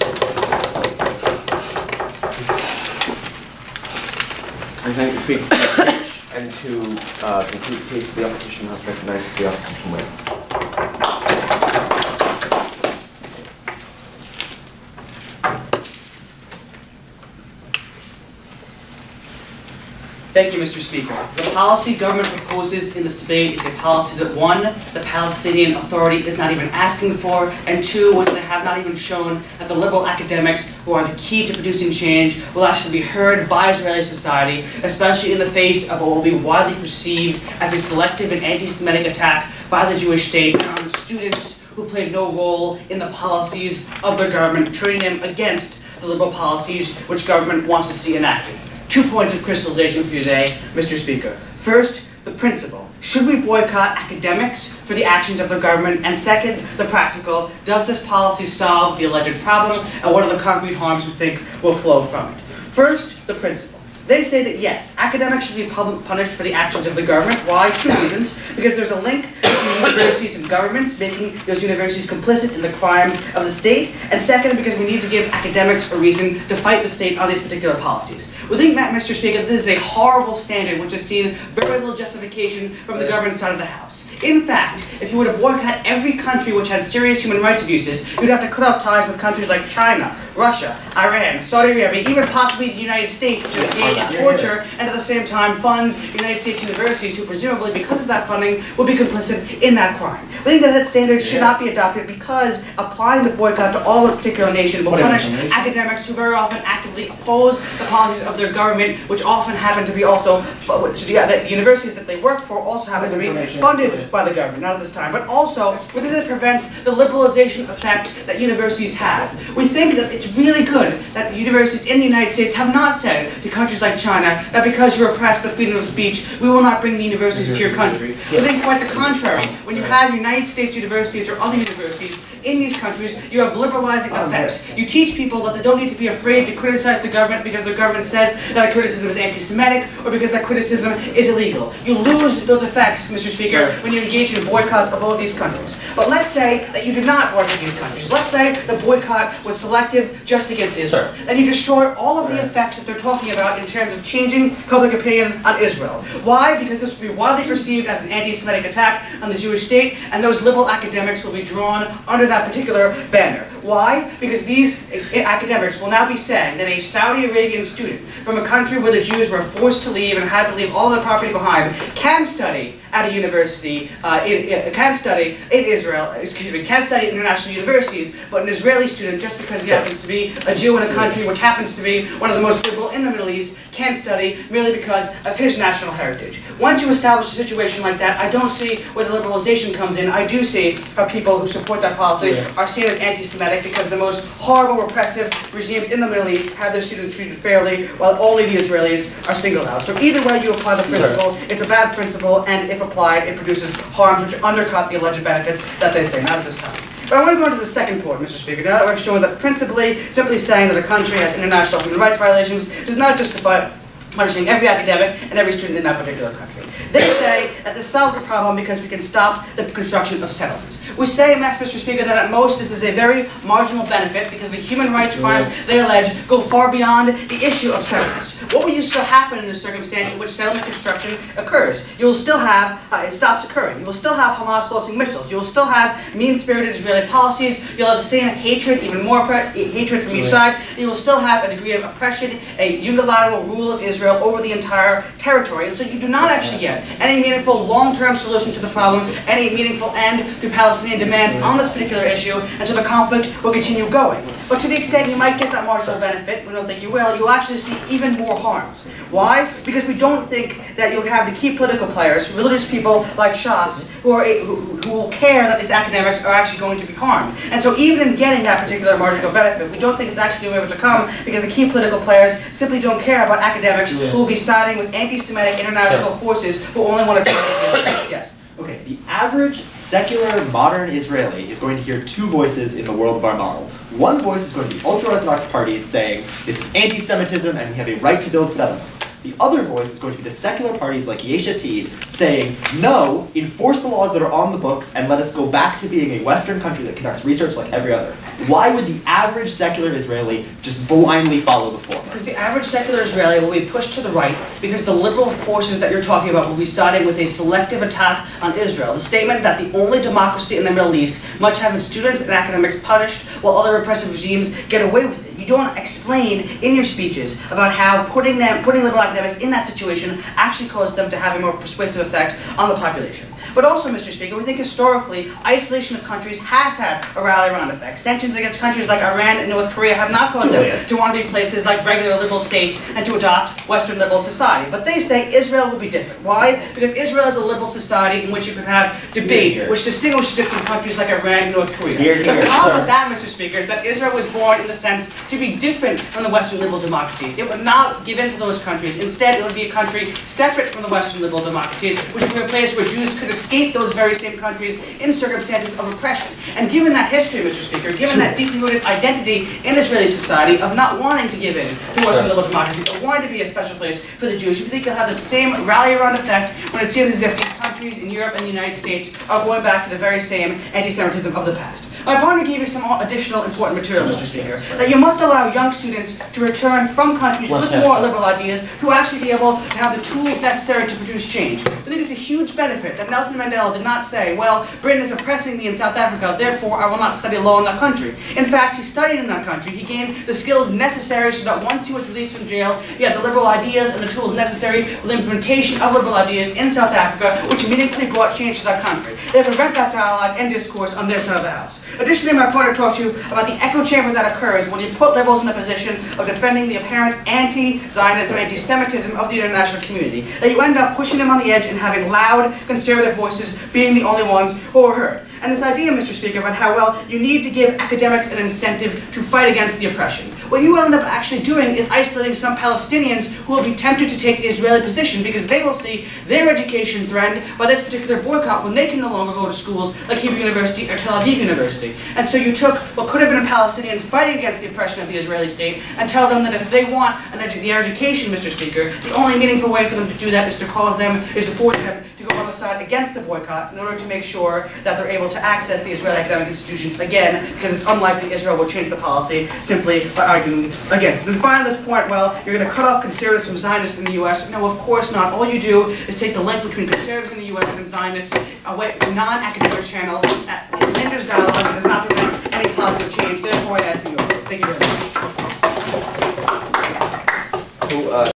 I thank the speaker for the speech, and to conclude the case, the opposition has recognized the opposition winner. Thank you, Mr. Speaker. The policy government proposes in this debate is a policy that, one, the Palestinian Authority is not even asking for, and two, one they have not even shown that the liberal academics who are the key to producing change will actually be heard by Israeli society, especially in the face of what will be widely perceived as a selective and anti-Semitic attack by the Jewish state on students who played no role in the policies of their government, turning them against the liberal policies which government wants to see enacted. 2 points of crystallization for you today, Mr. Speaker. First, the principle. Should we boycott academics for the actions of their government? And second, the practical. Does this policy solve the alleged problem? And what are the concrete harms we think will flow from it? First, the principle. They say that yes, academics should be punished for the actions of the government. Why? Two reasons. Because there's a link between universities and governments, making those universities complicit in the crimes of the state. And second, because we need to give academics a reason to fight the state on these particular policies. We think, Mr. Speaker, that this is a horrible standard which has seen very little justification from the government side of the House. In fact, if you were to boycott every country which had serious human rights abuses, you'd have to cut off ties with countries like China, Russia, Iran, Saudi Arabia, even possibly the United States, which is engaged in torture, and at the same time funds United States universities who presumably, because of that funding, will be complicit in that crime. We think that that standard should not be adopted because applying the boycott to all of a particular nation will punish academics who very often actively oppose the policies of their government, which often happen to be also, the universities that they work for also happen to be funded by the government, not at this time. But also, we think that it prevents the liberalization effect that universities have. We think that it's really good that the universities in the United States have not said to countries like China that because you oppress the freedom of speech, we will not bring the universities to your country. We think quite the contrary. When you have United States universities or other universities in these countries, you have liberalizing effects. You teach people that they don't need to be afraid to criticize the government because the government says that a criticism is anti-Semitic or because that criticism is illegal. You lose those effects, Mr. Speaker, when you engage in boycotts of all of these countries. But let's say that you did not boycott these countries. Let's say the boycott was selective just against Israel. And you destroy all of the effects that they're talking about in terms of changing public opinion on Israel. Why? Because this will be widely perceived as an anti-Semitic attack on the Jewish state, and those liberal academics will be drawn under that particular banner. Why? Because these academics will now be saying that a Saudi Arabian student from a country where the Jews were forced to leave and had to leave all their property behind can study at a university, can study in Israel, can study at international universities, but an Israeli student, just because he happens to be a Jew in a country which happens to be one of the most liberal in the Middle East, can study merely because of his national heritage. Once you establish a situation like that, I don't see where the liberalization comes in. I do see how people who support that policy are seen as anti-Semitic because the most horrible, repressive regimes in the Middle East have their students treated fairly, while only the Israelis are singled out. So either way you apply the principle, it's a bad principle, and if applied, it produces harms which undercut the alleged benefits that they say, not at this time. But I want to go into the second point, Mr. Speaker. Now that we've shown that principally, simply saying that a country has international human rights violations does not justify punishing every academic and every student in that particular country. They say that this solves the problem because we can stop the construction of settlements. We say, Mr. Speaker, that at most this is a very marginal benefit because the human rights crimes they allege go far beyond the issue of settlements. What will still happen in the circumstance in which settlement construction occurs? You will still have, it stops occurring. You will still have Hamas launching missiles. You will still have mean-spirited Israeli policies. You'll have the same hatred, even more hatred from each side. You will still have a degree of oppression, a unilateral rule of Israel over the entire territory. And so you do not actually get any meaningful long-term solution to the problem, any meaningful end to Palestinian demands on this particular issue, and so the conflict will continue going. But to the extent you might get that marginal benefit, we don't think you will, you'll actually see even more harms. Why? Because we don't think that you'll have the key political players, religious people like Shas, who will care that these academics are actually going to be harmed. And so even in getting that particular marginal benefit, we don't think it's actually going to be able to come because the key political players simply don't care about academics who will be siding with anti-Semitic international forces who only want to target Yes. Okay, the average secular modern Israeli is going to hear two voices in the world of our model. One voice is going to be ultra-Orthodox parties saying this is anti-Semitism and we have a right to build settlements. The other voice is going to be the secular parties like Yesh Atid saying, no, enforce the laws that are on the books and let us go back to being a Western country that conducts research like every other. Why would the average secular Israeli just blindly follow the former? Because the average secular Israeli will be pushed to the right because the liberal forces that you're talking about will be siding with a selective attack on Israel. The statement that the only democracy in the Middle East must have its students and academics punished while other repressive regimes get away with it. You don't explain in your speeches about how putting liberal academics in that situation actually caused them to have a more persuasive effect on the population. But also, Mr. Speaker, we think historically, isolation of countries has had a rally-around effect. Sanctions against countries like Iran and North Korea have not caused them to want to be places like regular liberal states and to adopt Western liberal society. But they say Israel will be different. Why? Because Israel is a liberal society in which you could have debate, which distinguishes it from countries like Iran and North Korea. The problem with that, Mr. Speaker, is that Israel was born in the sense to be different from the Western liberal democracies. It would not give in to those countries. Instead, it would be a country separate from the Western liberal democracies, which would be a place where Jews could escape those very same countries in circumstances of oppression. And given that history, Mr. Speaker, given that deeply rooted identity in Israeli society of not wanting to give in to Western liberal democracies, or wanting to be a special place for the Jews, we think you'll have the same rally-around effect when it seems as if these countries in Europe and the United States are going back to the very same anti-Semitism of the past. My opponent gave you some additional important material, Mr. Speaker, that you must allow young students to return from countries with more liberal ideas to actually be able to have the tools necessary to produce change. I think it's a huge benefit that Nelson Mandela did not say, well, Britain is oppressing me in South Africa, therefore I will not study law in that country. In fact, he studied in that country. He gained the skills necessary so that once he was released from jail, he had the liberal ideas and the tools necessary for the implementation of liberal ideas in South Africa, which meaningfully brought change to that country. They prevent that dialogue and discourse on their side of the house. Additionally, my opponent talks to you about the echo chamber that occurs when you put liberals in the position of defending the apparent anti-Zionism, anti-Semitism of the international community. That you end up pushing them on the edge and having loud conservative voices being the only ones who are heard. And this idea, Mr. Speaker, about how, well, you need to give academics an incentive to fight against the oppression. What you will end up actually doing is isolating some Palestinians who will be tempted to take the Israeli position because they will see their education threatened by this particular boycott when they can no longer go to schools like Hebrew University or Tel Aviv University. And so you took what could have been Palestinians fighting against the oppression of the Israeli state and tell them that if they want their education, Mr. Speaker, the only meaningful way for them to do that is to force them to go on the side against the boycott in order to make sure that they're able to access the Israeli academic institutions again, because it's unlikely Israel will change the policy simply by arguing against it. And finally, at this point, well, you're going to cut off conservatives from Zionists in the U.S. No, of course not. All you do is take the link between conservatives in the U.S. and Zionists away from non-academic channels. It hinders dialogue and does not prevent any positive change. Therefore, I ask for your votes. Thank you very much.